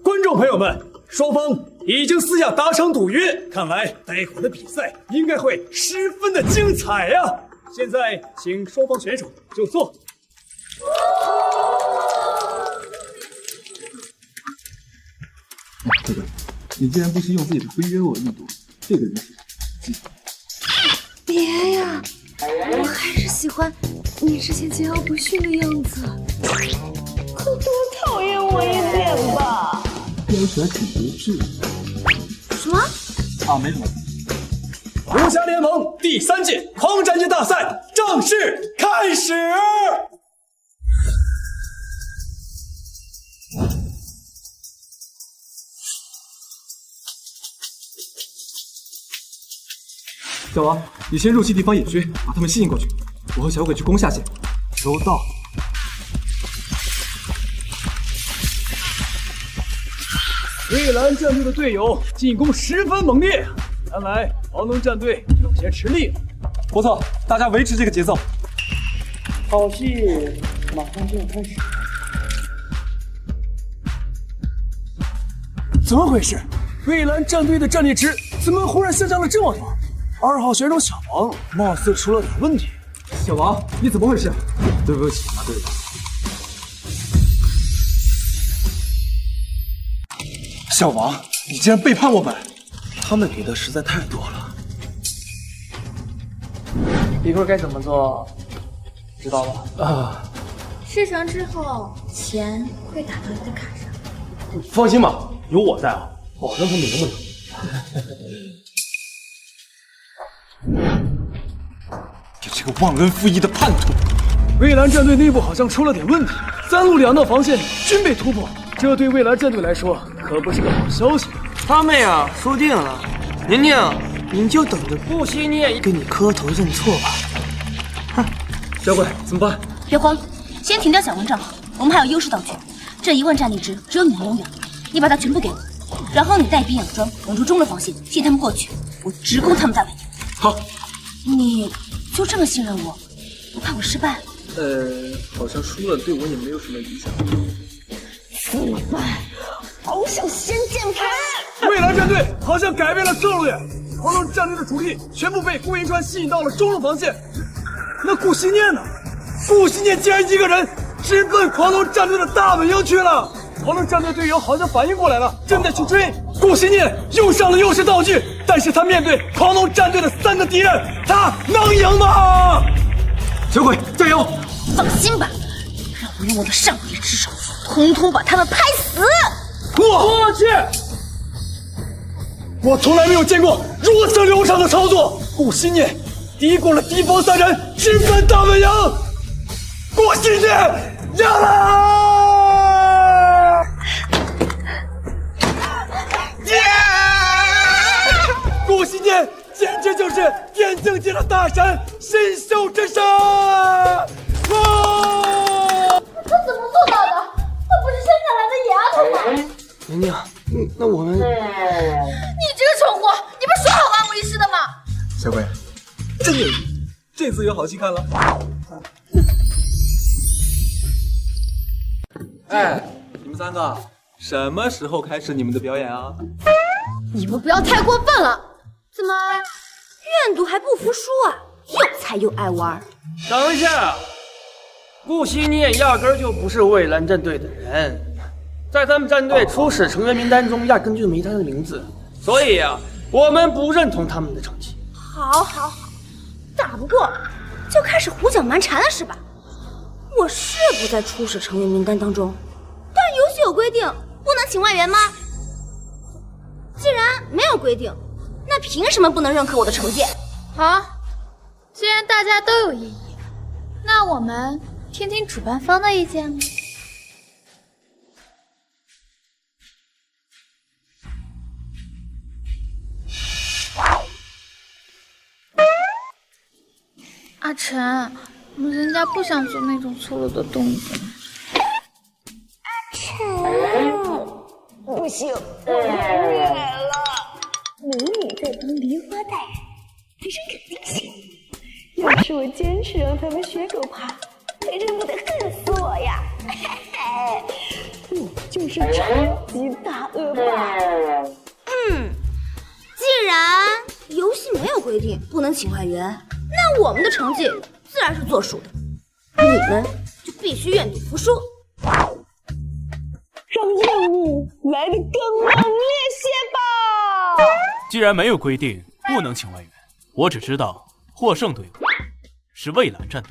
观众朋友们，双方已经私下达成赌约，看来待会的比赛应该会十分的精彩呀！现在请双方选手就座。这个，你竟然不惜用自己的规约我一赌，这个人是记。别呀，我还是喜欢你之前桀骜不驯的样子。可多讨厌我一点吧。飙起来挺不智。什么？啊，没什么。武侠联盟第3届狂战节大赛正式开始。小王，你先入其敌方野区，把他们吸引过去。我和小鬼去攻下线。收到。蔚蓝战队的队友进攻十分猛烈，看来黄龙战队有些吃力了。不错，大家维持这个节奏。好戏马上就要开始。怎么回事？蔚蓝战队的战力值怎么忽然下降了这么多？2号选手小王貌似出了点问题。小王，你怎么回事？对不起啊，队友。小王，你竟然背叛我们！他们给的实在太多了。一会儿该怎么做，知道吧？啊，事成之后，钱会打到你的卡上。放心吧，有我在啊，保证他明白。你这个忘恩负义的叛徒！蔚蓝战队内部好像出了点问题，3路2道防线均被突破，这对蔚蓝战队来说可不是个好消息。他们呀，输定了。宁宁，你就等着顾惜念给你磕头认错吧。哼，小鬼怎么办？别慌，先停掉小王账号，我们还有优势道具。这1万战力值只有你能拥有，你把它全部给我，然后你带兵养装，稳住中路防线，替他们过去，我直攻他们大本营。好，你就这么信任我？不怕我失败？好像输了对我也没有什么影响。怎么办？好想先键盘。蔚蓝战队好像改变了策略，黄龙战队的主力全部被顾云川吸引到了中路防线。那顾惜念呢？顾惜念竟然一个人直奔黄龙战队的大本营去了。黄龙战队队友好像反应过来了，正在去追。顾惜念用上了优势道具，但是他面对黄龙战队的3个敌人，他能赢吗？小鬼加油！放心吧，让我用我的上帝之手，统统把他们拍死！我去！我从来没有见过如此流畅的操作。顾惜念敌过了敌方3人，直奔大本营。顾惜念赢了！顾惜念简直就是电竞界的大神，神兽之神！他怎么做到的？他不是生下来的野丫头吗？宁宁，那我们……你这个蠢货，你不是说好万无一失的吗？小鬼，真有意，这次有好戏看了。哎，你们3个什么时候开始你们的表演啊？你们不要太过分了！怎么愿赌还不服输啊？又菜又爱玩。等一下，顾惜念压根儿就不是蔚蓝战队的人，在他们战队初始成员名单中压根就没他的名字，所以呀，我们不认同他们的成绩。好，打不过就开始胡搅蛮缠了是吧？我是不在初始成员名单当中，但游戏有规定，不能请外援吗？既然没有规定，那凭什么不能认可我的成绩？好，既然大家都有异议，那我们听听主办方的意见吧。阿晨，人家不想做那种粗鲁的动作。不行，我太虐了。有你在当梨花带人，培生肯定行。要是我坚持让他们学狗爬，培生不得恨死我呀！我就是超级大恶霸。有规定不能请外援，那我们的成绩自然是作数的。你们就必须愿赌服输。让任务来得更猛烈些吧！既然没有规定不能请外援，我只知道获胜队伍是蔚蓝战队。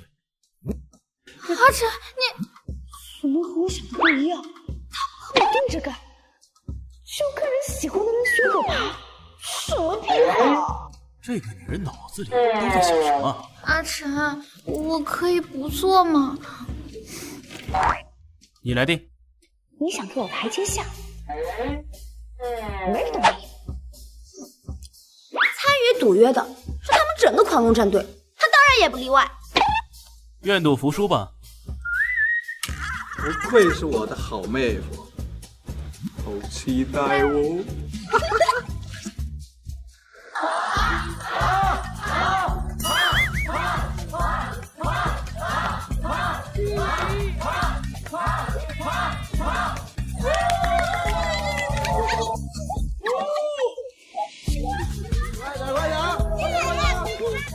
阿晨，你怎么和我想的不一样？他们和我对着干，就看人喜欢的人选手爬，什么癖好？这个女人脑子里都在想什么？阿晨，我可以不做吗？你来定。你想给我台阶下？没道理。参与赌约的是他们整个狂龙战队，他当然也不例外。愿赌服输吧。不愧是我的好妹夫，好期待哦！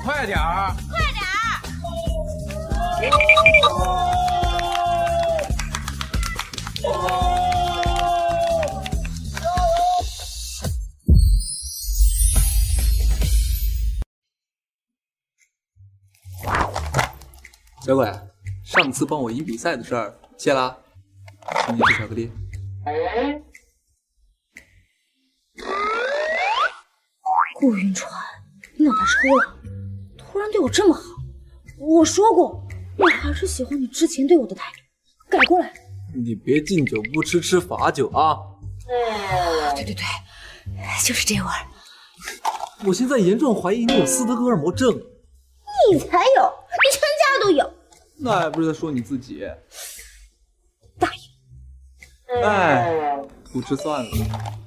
快点儿！乖乖，上次帮我赢比赛的事儿谢啦，请你吃巧克力。顾云川，你脑袋抽了，突然对我这么好。我说过，我还是喜欢你之前对我的态度，改过来。你别敬酒不吃吃罚酒啊！对，就是这味儿。我现在严重怀疑你有斯德哥尔摩症。你才有，你全家都有。那还不是在说你自己？大爷，哎，不吃算了。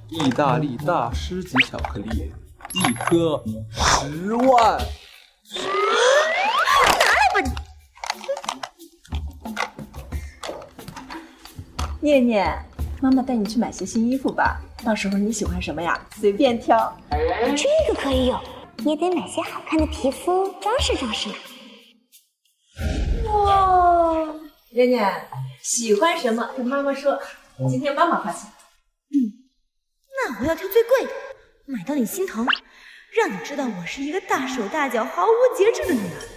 意大利大师级巧克力，一颗10万。拿来吧你！念念，妈妈带你去买些新衣服吧，到时候你喜欢什么呀，随便挑。这个可以有，也得买些好看的皮肤装饰装饰。哇，念念喜欢什么跟妈妈说，今天妈妈发现。那我要挑最贵的，买到你心疼，让你知道我是一个大手大脚、毫无节制的女儿，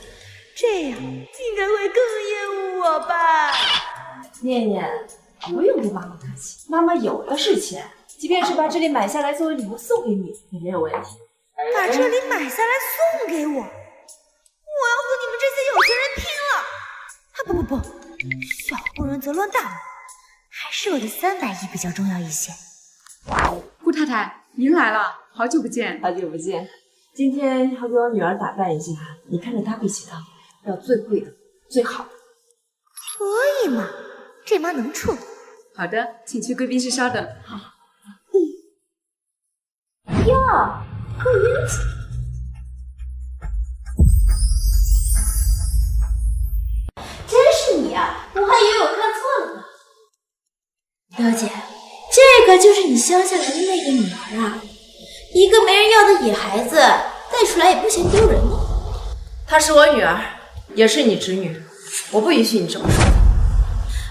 这样应该会更厌恶我吧？念念，不用对妈妈客气，妈妈有的是钱，即便是把这里买下来作为礼物送给你也没有问题。把这里买下来送给我，我要和你们这些有钱人拼了！啊不，小妇人则乱大谋，还是我的300亿比较重要一些。顾太太，您来了，好久不见。好久不见，今天要给我女儿打扮一下，你看着搭配起套，要最贵的、最好的。可以嘛？这妈能处。好的，请去贵宾室稍等。好。哟，顾云锦，真是你啊！我还以为我看错了呢。表姐，这个就是你乡下来的那个女儿啊，一个没人要的野孩子，带出来也不嫌丢人吗？她是我女儿，也是你侄女，我不允许你这么说。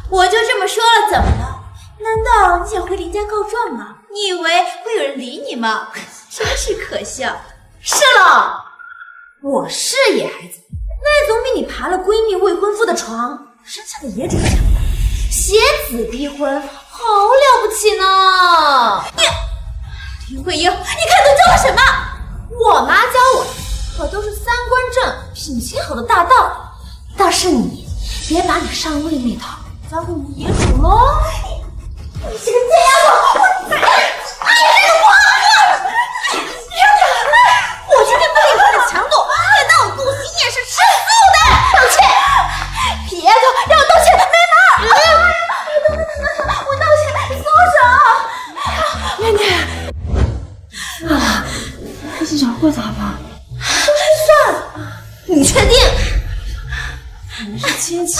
我就这么说了，怎么了？难道你想回林家告状吗？你以为会有人理你吗？真是可笑。是了，我是野孩子，那总比你爬了闺蜜未婚夫的床，生下的野种强。携子逼婚，好了不起呢！林慧英，你看都教了什么？我妈教我的可都是3观正、品行好的大道。倒是你，别把你上位那套交给我们野种喽！你这个贱丫头，我宰了你！这个疯子！我今天不给你看强度，难道我顾心念是吃素的？道歉！别的让我道歉，没门！我道歉，松手！念念，这些小货咋办？算了，你确定？我们是亲戚，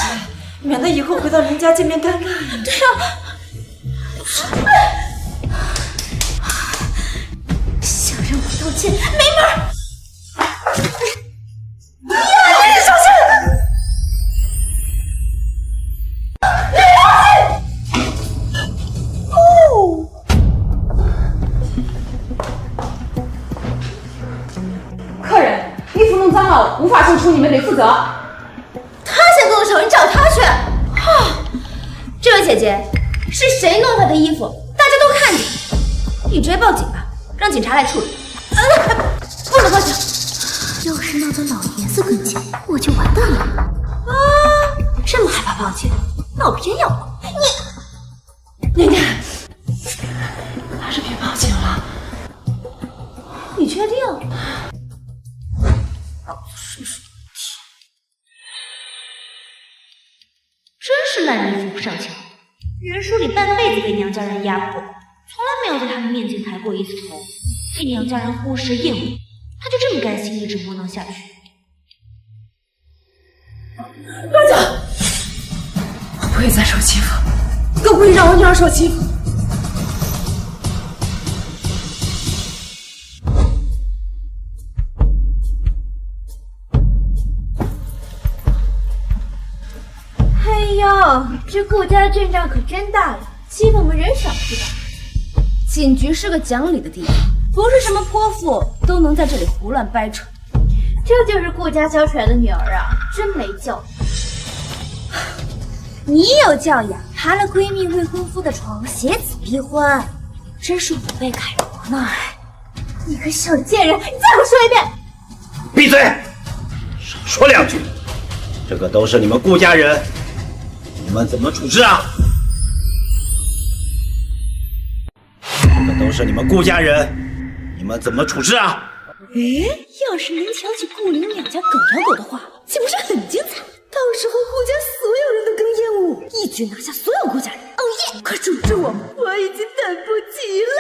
免得以后回到林家见面尴尬呀。对啊。想让我道歉，没门！他先动手，你找他去。这位姐姐，是谁弄他的衣服？大家都看见。你直接报警吧，让警察来处理。不能报警。要是闹到老爷子跟前，我就完蛋了。啊，这么害怕报警，那我偏要报。念念，还是别报警了。你确定？真是烂人扶不上墙。袁书礼半辈子被娘家人压迫，从来没有在他们面前抬过一次头，被娘家人忽视厌恶，他就这么甘心一直窝囊下去？班长，我不会再受欺负，更不会让我女儿受欺负。哎呦，这顾家的阵仗可真大了，欺负我们人少是吧？警局是个讲理的地方，不是什么泼妇都能在这里胡乱掰扯。这就是顾家教出来的女儿啊，真没教养。你有教养，爬了闺蜜未婚夫的床，挟子逼婚，真是五辈砍人呢！你个小贱人，你再给我说一遍！闭嘴！少说两句。这个都是你们顾家人，你们怎么处置啊？这个都是你们顾家人，你们怎么处置啊？诶，要是能挑起顾灵两家狗咬狗的话，岂不是很精彩？到时候顾家所有人都更厌恶，一举拿下所有顾家人。哦耶！快处置我，我已经等不及了。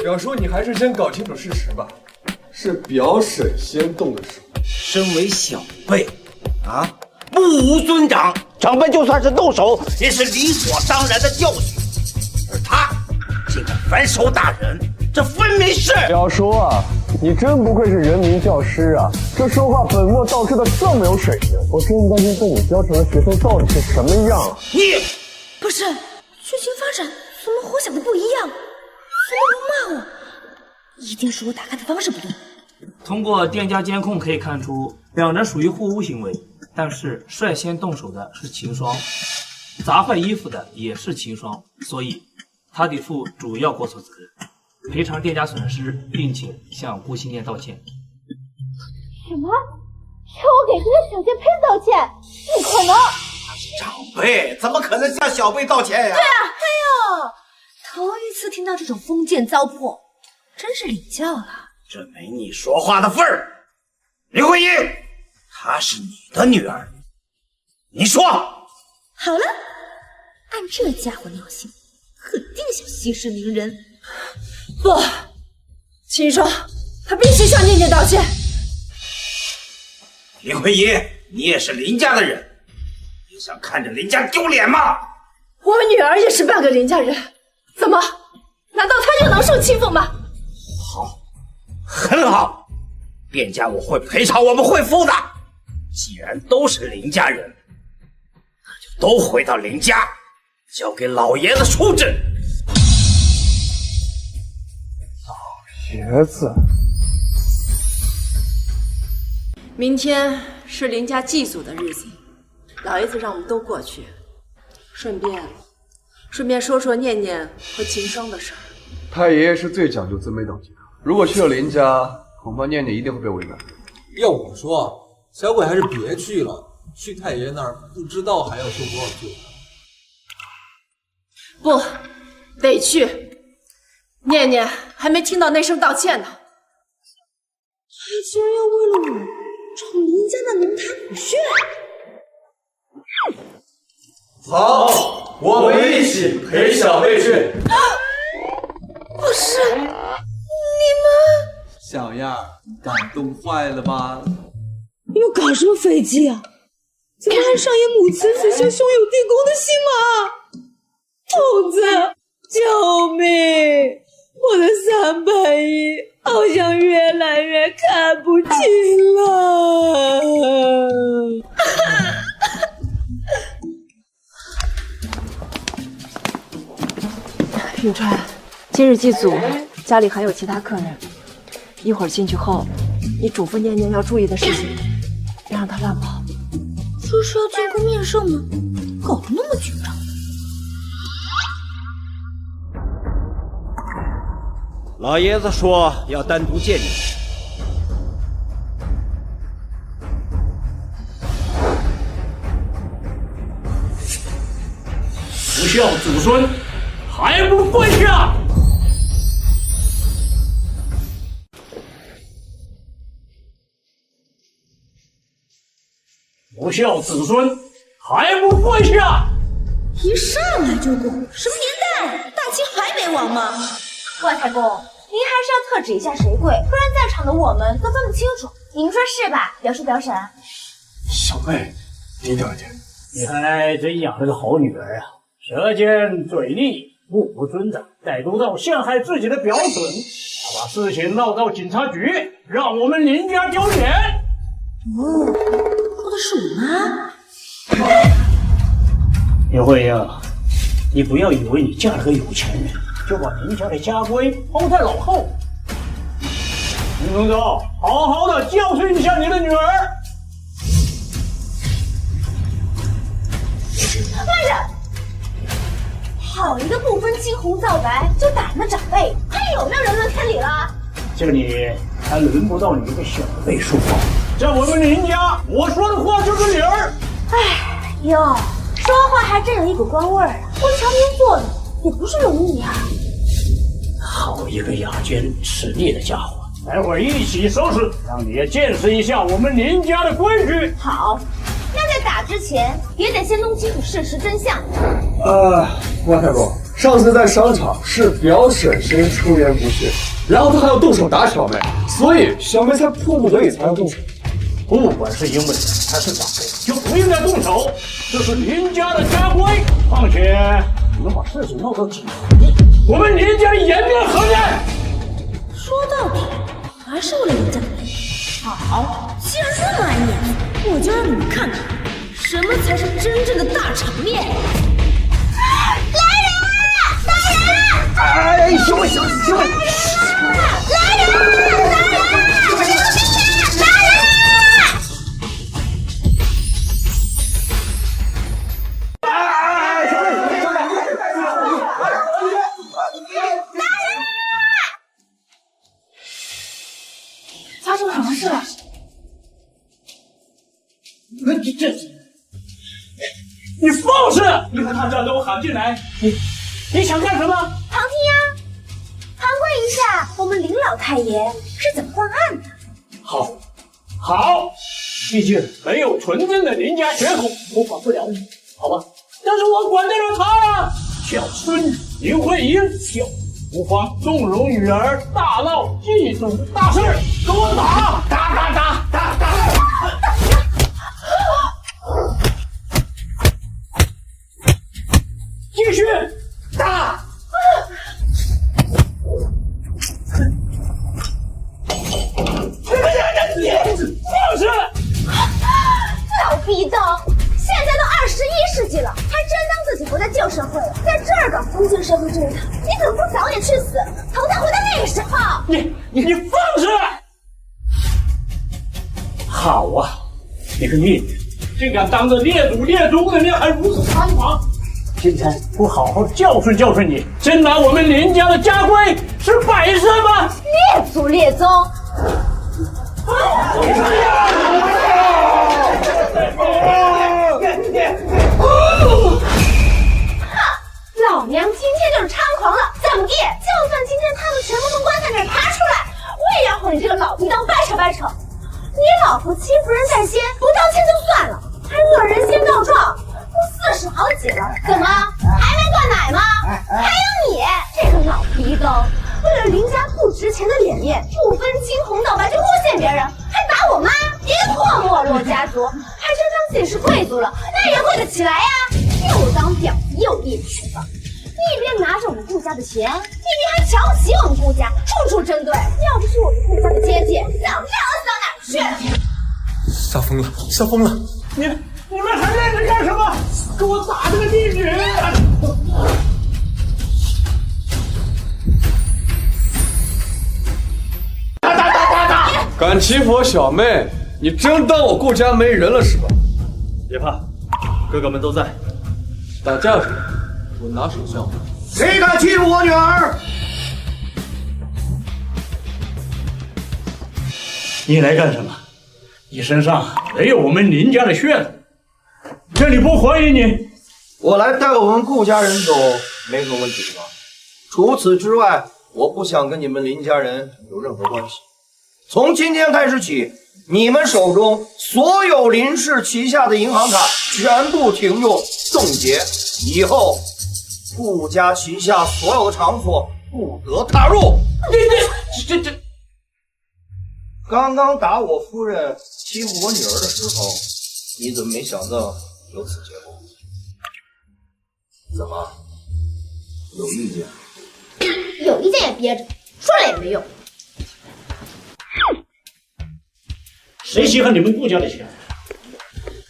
表叔，你还是先搞清楚事实吧。是表婶先动的手。身为小辈，目无尊长，长辈就算是动手，也是理所当然的教训。而他竟敢反手打人，这分明是……表叔啊，你真不愧是人民教师啊！这说话本末倒置的这么有水平，我真担心被你教成的学生到底是什么样啊！你不是，剧情发展怎么和我想的不一样？怎么不骂我？一定是我打开的方式不对。通过店家监控可以看出，两人属于互殴行为，但是率先动手的是秦霜，砸坏衣服的也是秦霜，所以他得负主要过错责任，赔偿店家损失，并且向顾心念道歉。什么？让我给这个小贱胚道歉？不可能！长辈怎么可能向小辈道歉呀？对啊，哎呦，头一次听到这种封建糟粕，真是领教了。这没你说话的份儿。林徽因，她是你的女儿，你说。好了，按这家伙尿性，肯定想息事宁人。不，秦霜，他必须向念念道歉。林徽因，你也是林家的人，你想看着林家丢脸吗？我女儿也是半个林家人，怎么？难道她就能受欺负吗？好，很好，店家我会赔偿我们会付的。既然都是林家人，那就都回到林家，交给老爷子处置。爷子，明天是林家祭祖的日子，老爷子让我们都过去，顺便说说念念和秦霜的事儿。太爷爷是最讲究尊卑等级的，如果去了林家，恐怕念念一定会被为难。要我说，小鬼还是别去了，去太爷那儿不知道还要受多少罪。不，得去。念念还没听到那声道歉呢。他居然要为了我闯林家的龙潭虎穴！好，我们一起陪小辈去。不是，你们小样儿，感动坏了吧？你们搞什么飞机啊？怎么还上演母慈子孝、兄友弟恭的戏码？童子，救命！我的300亿好像越来越看不清了。允川，今日祭祖，家里还有其他客人，一会儿进去后你嘱咐念念要注意的事情，别让她乱跑。说是要见个面圣吗？搞得那么紧张。老爷子说要单独见你。不孝子孙，还不跪下！不孝子孙，还不跪下！一上来就跪，什么年代？大清还没亡吗？郭太公，您还是要特指一下谁跪，不然在场的我们都分不清楚。您说是吧？表叔表婶。小妹，低调一点。你还真养了个好女儿啊！舌尖嘴利，目不尊长，歹毒到陷害自己的表婶，他把事情闹到警察局，让我们林家丢脸。哦，说的是我妈。林慧英，你不要以为你嫁了个有钱人，就把林家的家规抛在脑后。林宗周，好好的教训一下你的女儿。慢着！好一个不分青红皂白就打人的长辈，还有没有人伦天理了？这里还轮不到你一个小辈说话。在我们林家，我说的话就是理儿。哎哟，说话还真有一股官味儿啊！我常年做的也不是容易啊。好一个哑奸吃力的家伙！待会儿一起收拾，让你也见识一下我们林家的规矩。好，那在打之前也得先弄清楚事实真相。郭太公，上次在商场是表婶先出言不逊，然后他还要动手打小妹，所以小妹才迫不得已才要动手。不管是因为还是长辈，就不应该动手，这是林家的家规。况且你们把事情闹到警察局，我们林家颜面何在？说到底，还是为了林家的面子。好，既然这么爱面子，我就让你们看看，什么才是真正的大场面。来人！来人！哎，行了行了行了，来人！来人！发生什么事了？你放肆！你把他站着我喊进来，你想干什么？旁听呀，旁观一下我们林老太爷是怎么断案的。好，毕竟没有纯正的林家血统，我管不了你，好吧？但是我管得了他呀！小孙女林慧英，无法纵容女儿大闹祭祖大事，给我打！继续打！放肆！老逼斗，现在都21世纪了，还真当自己活在旧社会了，在这儿搞封建社会这一套，你怎么不早点去死，投胎活在那个时候？你放肆！好啊，你个孽女，竟敢当着列祖列宗的面还如此猖狂！今天不好好教训教训你，真拿我们林家的家规是摆设吗？列祖列宗！老娘今天就是猖狂了，怎么地？就算今天他们全部从棺材里爬出来，我也要和你这个老逼当掰扯掰扯。你老婆欺负人在先，不道歉就算了，还恶人先告状，都40好几了，怎么还没断奶吗？还有你这个老逼斗，为了林家不值钱的脸面，不分青红皂白就诬陷别人，还打我妈，一个破没落家族，还真当自己是贵族了，那也跪得起来呀！又当婊子又猎犬了，一边拿着我们顾家的钱，一边还瞧不起我们顾家，处处针对。要不是我们顾家的姐姐，早知道死到哪儿去。吓疯了，吓疯了！你们还愣着干什么？给我打这个地女！打！敢欺负我小妹，你真当我顾家没人了是吧？别怕，哥哥们都在。打架时我拿手相。谁敢欺负我女儿？你来干什么？你身上没有我们林家的血统，这里不欢迎你。我来带我们顾家人走，没什么问题吧？除此之外，我不想跟你们林家人有任何关系。从今天开始起，你们手中所有林氏旗下的银行卡全部停用冻结，以后顾家旗下所有的场所不得踏入。这，刚刚打我夫人、欺负我女儿的时候，你怎么没想到有此结果？怎么，有意见？有意见也憋着，说了也没用。谁稀罕你们顾家的钱？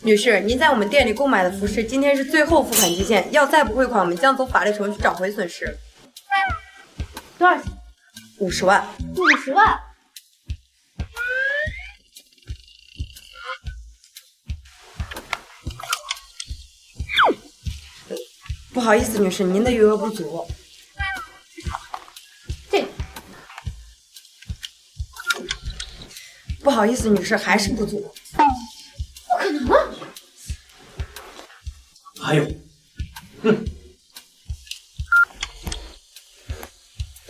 女士，您在我们店里购买的服饰，今天是最后付款期限，要再不汇款，我们将走法律程序找回损失。多少钱？50万。50万。不好意思，女士，您的余额不足。不好意思，女士，还是不足。不可能啊！还有，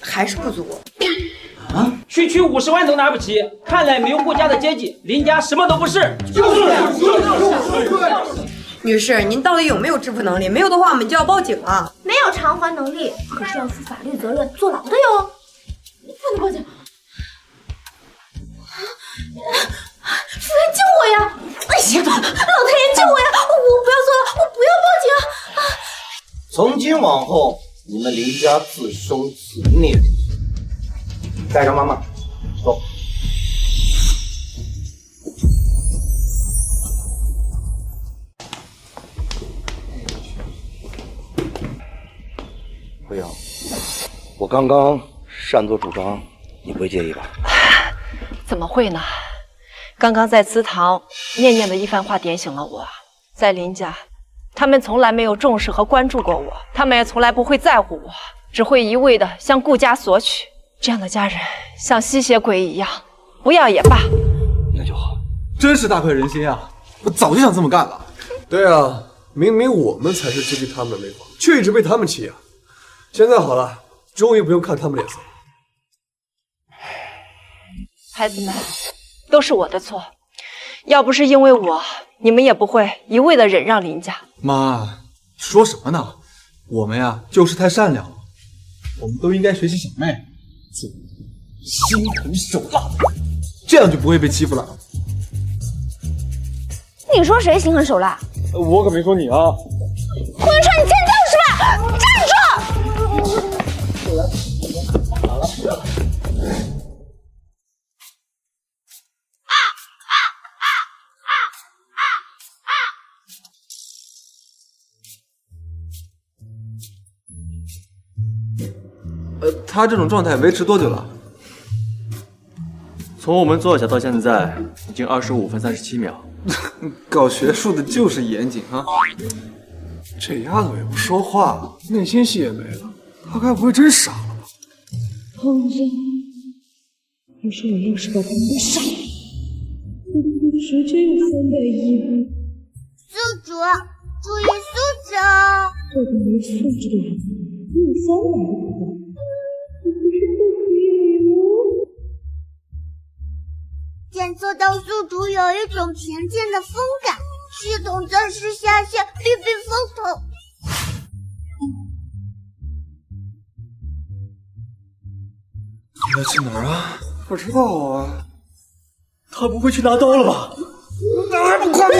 还是不足。啊！区区50万都拿不起，看来没有顾家的阶级，林家什么都不是。女士，您到底有没有支付能力？没有的话，我们就要报警了。没有偿还能力，可是要负法律责任，坐牢的哟。不能报警！夫人救我呀！哎呀，老太爷救我呀！我不要做了，我不要报警！从今往后，你们林家自生自灭。带上妈妈，走。不要，我刚刚擅作主张，你不会介意吧？怎么会呢？刚刚在祠堂，念念的一番话点醒了我。在林家，他们从来没有重视和关注过我，他们也从来不会在乎我，只会一味的向顾家索取。这样的家人像吸血鬼一样，不要也罢。那就好，真是大快人心啊！我早就想这么干了。对啊，明明我们才是欺负他们的那方，却一直被他们欺压。现在好了，终于不用看他们脸色。孩子们，都是我的错，要不是因为我，你们也不会一味的忍让林家。妈，说什么呢？我们呀，就是太善良了，我们都应该学习小妹，做心狠手辣的人，这样就不会被欺负了。你说谁心狠手辣？我可没说你啊！顾云川，你见到是吧？站住！他这种状态维持多久了？从我们坐下到现在，已经25分37秒。搞学术的就是严谨啊！这丫头也不说话，内心戏也没了，她该不会真傻了吧？红人，于是我又是个人的傻子，世界有300亿人，宿主，注意素质哦！这个没素质的人有300亿人。检测到宿主有一种平静的风感，系统暂时下线避避风头。应该去哪儿啊？不知道啊。他不会去拿刀了吧？那还不快跑！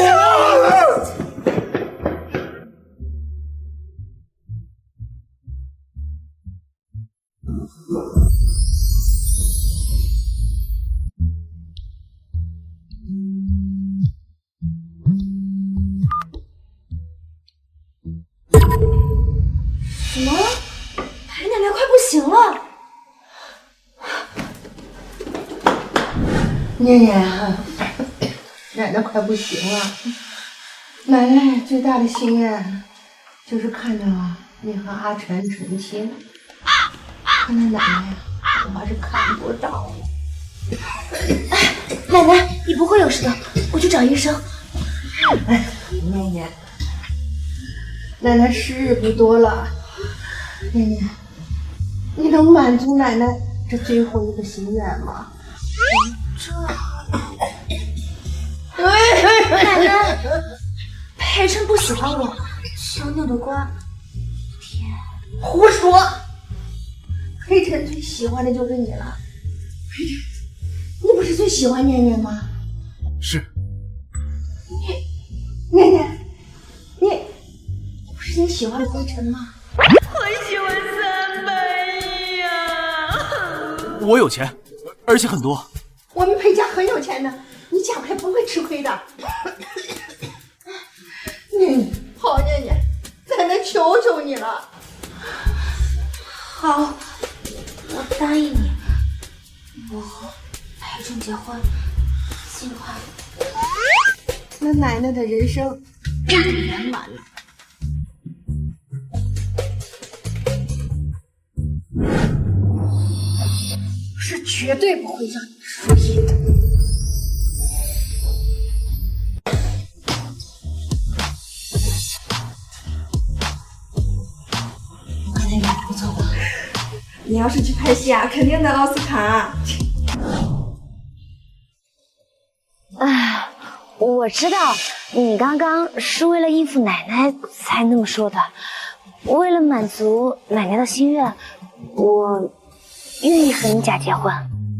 怎么了？裴奶奶快不行了！念念啊，奶奶快不行了。奶奶最大的心愿就是看着你和阿晨成亲。可那奶奶恐怕是看不到了。奶奶，你不会有事的，我去找医生。哎，念念，奶奶时日不多了。念念，你能满足奶奶这最后一个心愿吗？奶奶，裴晨不喜欢我，小扭的瓜。天，胡说！裴晨最喜欢的就是你了。裴晨，你不是最喜欢念念吗？是。念念，你不是你喜欢的裴晨吗？我喜欢300亿呀！我有钱，而且很多。我们裴家很有钱的，你将来不会吃亏的。念念，好念念，奶奶求求你了。好，我答应你，我和裴晨结婚，尽快。那奶奶的人生就圆满了。是绝对不会让你失忆的。我看那个不错吧？你要是去拍戏啊，肯定得奥斯卡。哎，我知道你刚刚是为了应付奶奶才那么说的。为了满足奶奶的心愿，我愿意和你假结婚。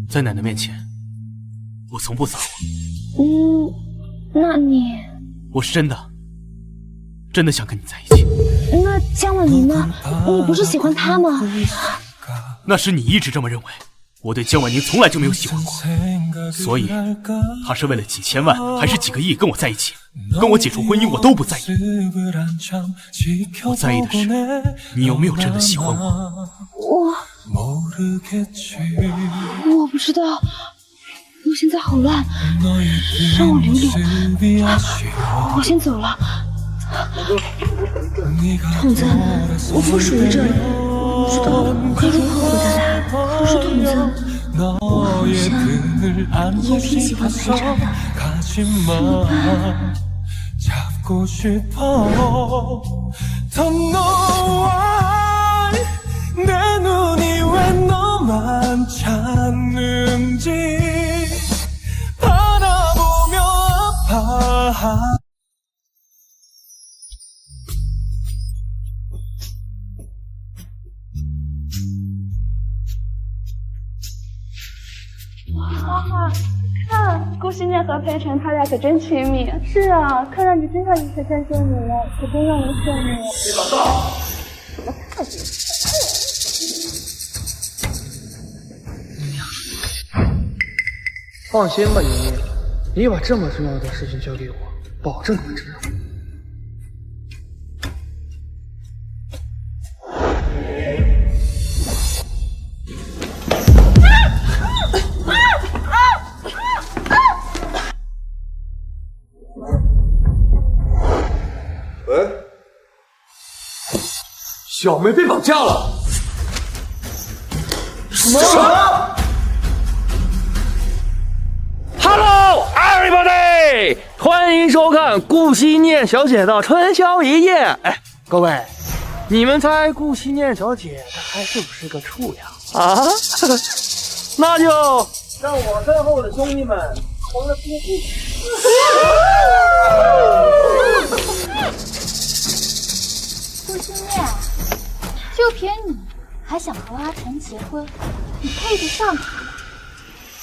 在奶奶面前，我从不撒谎。那你……我是真的想跟你在一起。那江婉宁呢？你不是喜欢她吗？那是你一直这么认为。我对江婉宁从来就没有喜欢过，所以她是为了几千万还是几个亿跟我在一起，跟我解除婚姻我都不在意。我在意的是你有没有真的喜欢我。我不知道，我现在好乱，让我捋捋。我先走了。筒子，我不属于这里，我不知道该如何回答他。可是筒子，我好像也挺喜欢裴晨的，怎么办？ 잡고 싶어 더 너와 내 눈이 왜 너만 찾는지 바라보며 아파妈妈，看顾心念和裴晨他俩可真亲密。是啊，看上去真像一可真羡慕了，可真让人羡慕。别搞笑！放心吧，莹莹，你把这么重要的事情交给我，保证会成功。 喂，小梅被绑架了。什么 ？Hello everybody， 欢迎收看顾惜念小姐的春宵一夜。哎，各位，你们猜顾惜念小姐她还是不是个处呀？啊？那就让我身后的兄弟们同着夫妇。顾心念，就凭你还想和阿晨结婚，你配得上他？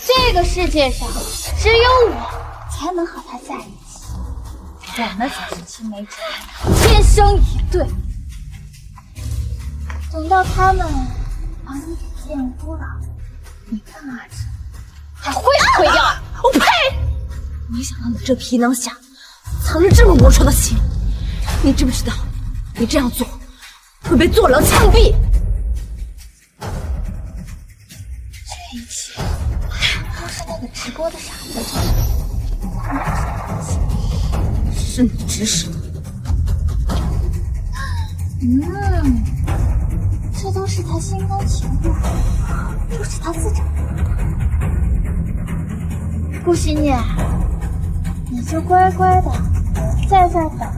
这个世界上只有我才能和他在一起，我们才是青梅竹马，天生一对。等到他们把你给玷污了，你看阿晨还会不会要？我呸！没想到你这皮囊下藏着这么龌龊的心，你知不知道？ 你这样做会被坐牢枪毙。这一切都是那个直播的傻子就是你指使的。这都是他心甘情愿，都是他自找的。顾惜念，你就乖乖的在这等着，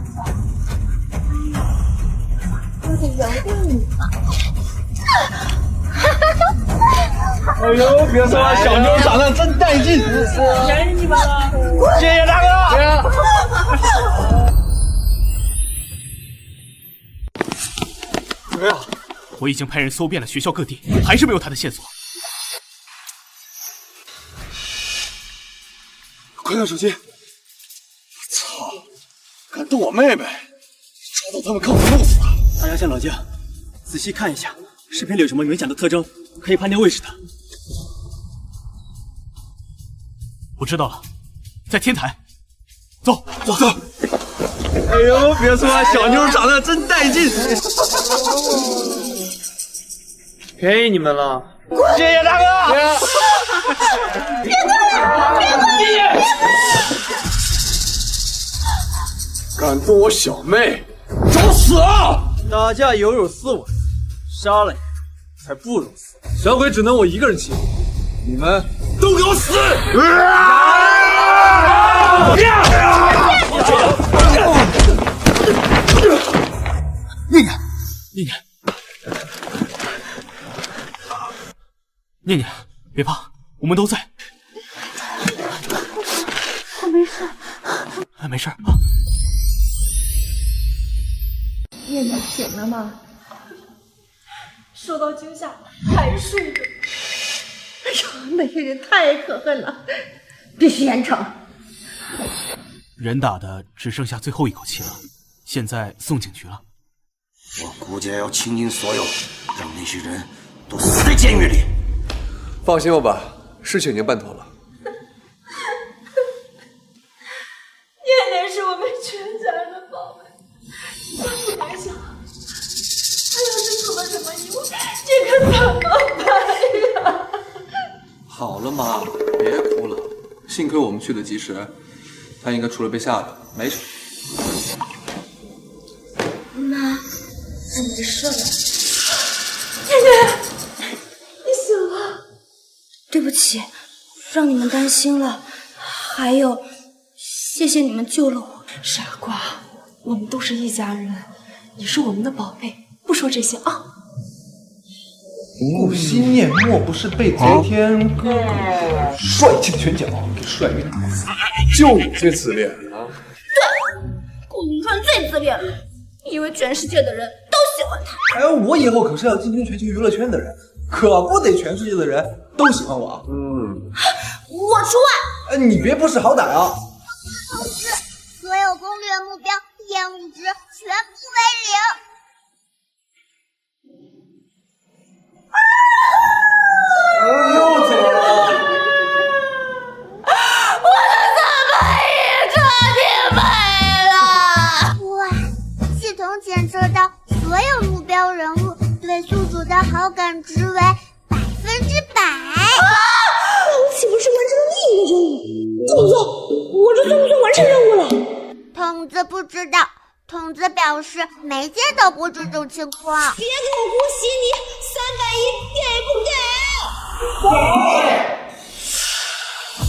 我得蹂躏你嘛。哎呦，别说了，小妞长得真带劲！便宜你们了，谢谢大哥。怎么样？我已经派人搜遍了学校各地，还是没有他的线索。快看手机！操，敢动我妹妹，抓到他们看我弄死他！大家先冷静，仔细看一下视频里有什么明显的特征，可以判定位置的。我知道了，在天台。走。哎呦，别说了，小妞长得真带劲！便宜你们了，谢谢大哥。别动！敢动我小妹，找死啊！打架有斯文，杀了你才不容死。小鬼只能我一个人欺负，你们都给我死！念念，别怕，我们都在。我没事，没事啊。念念醒了吗？受到惊吓还睡着。哎呀，那些人太可恨了，必须严惩。人打的只剩下最后一口气了，现在送警局了。我估计要清尽所有，让那些人都死在监狱里。放心吧，爸，事情已经办妥了。念念是我们全家人的宝贝，真不敢想，他要是出了什么意外，这可怎么办呀？好了妈，别哭了，幸亏我们去的及时，他应该除了被吓的，没什么。妈，我没事了。念念，你醒了。对不起，让你们担心了。还有，谢谢你们救了我。傻瓜，我们都是一家人，你是我们的宝贝，不说这些啊。顾心念莫不是被贼天哥哥帅气的拳脚给帅晕了？就你最自恋啊！对，顾云川最自恋了，因为全世界的人都喜欢他。哎，我以后可是要进军全球娱乐圈的人，可不得全世界的人都喜欢我。我除外。你别不识好歹啊！同志，所有攻略目标厌恶值全部为0。又怎么了？我的300亿彻底没了！哇，系统检测到所有目标人物对宿主的好感值为100%。岂不是完成了另一个任务？筒子，我这算不算完成任务了？筒子不知道，筒子表示没见到过这种情况。别给我姑息你，300亿给不给？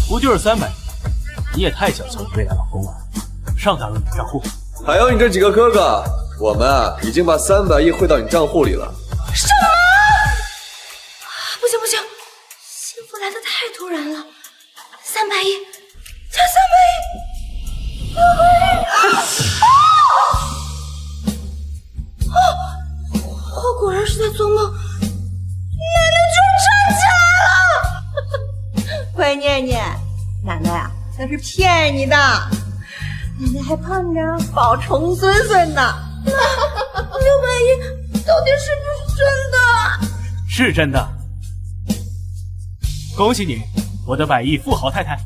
不就是300？你也太想做你未来老公了。上打入你的账户。还有你这几个哥哥，我们已经把300亿汇到你账户里了。什么？不行不行，幸福来得太突然了。300亿，加300亿！我果然是在做梦，奶奶居然赚钱了！乖念念，奶奶啊，那是骗你的，奶奶还盼着抱重孙孙呢。那600亿到底是不是真的？是真的。恭喜你，我的100亿富豪太太。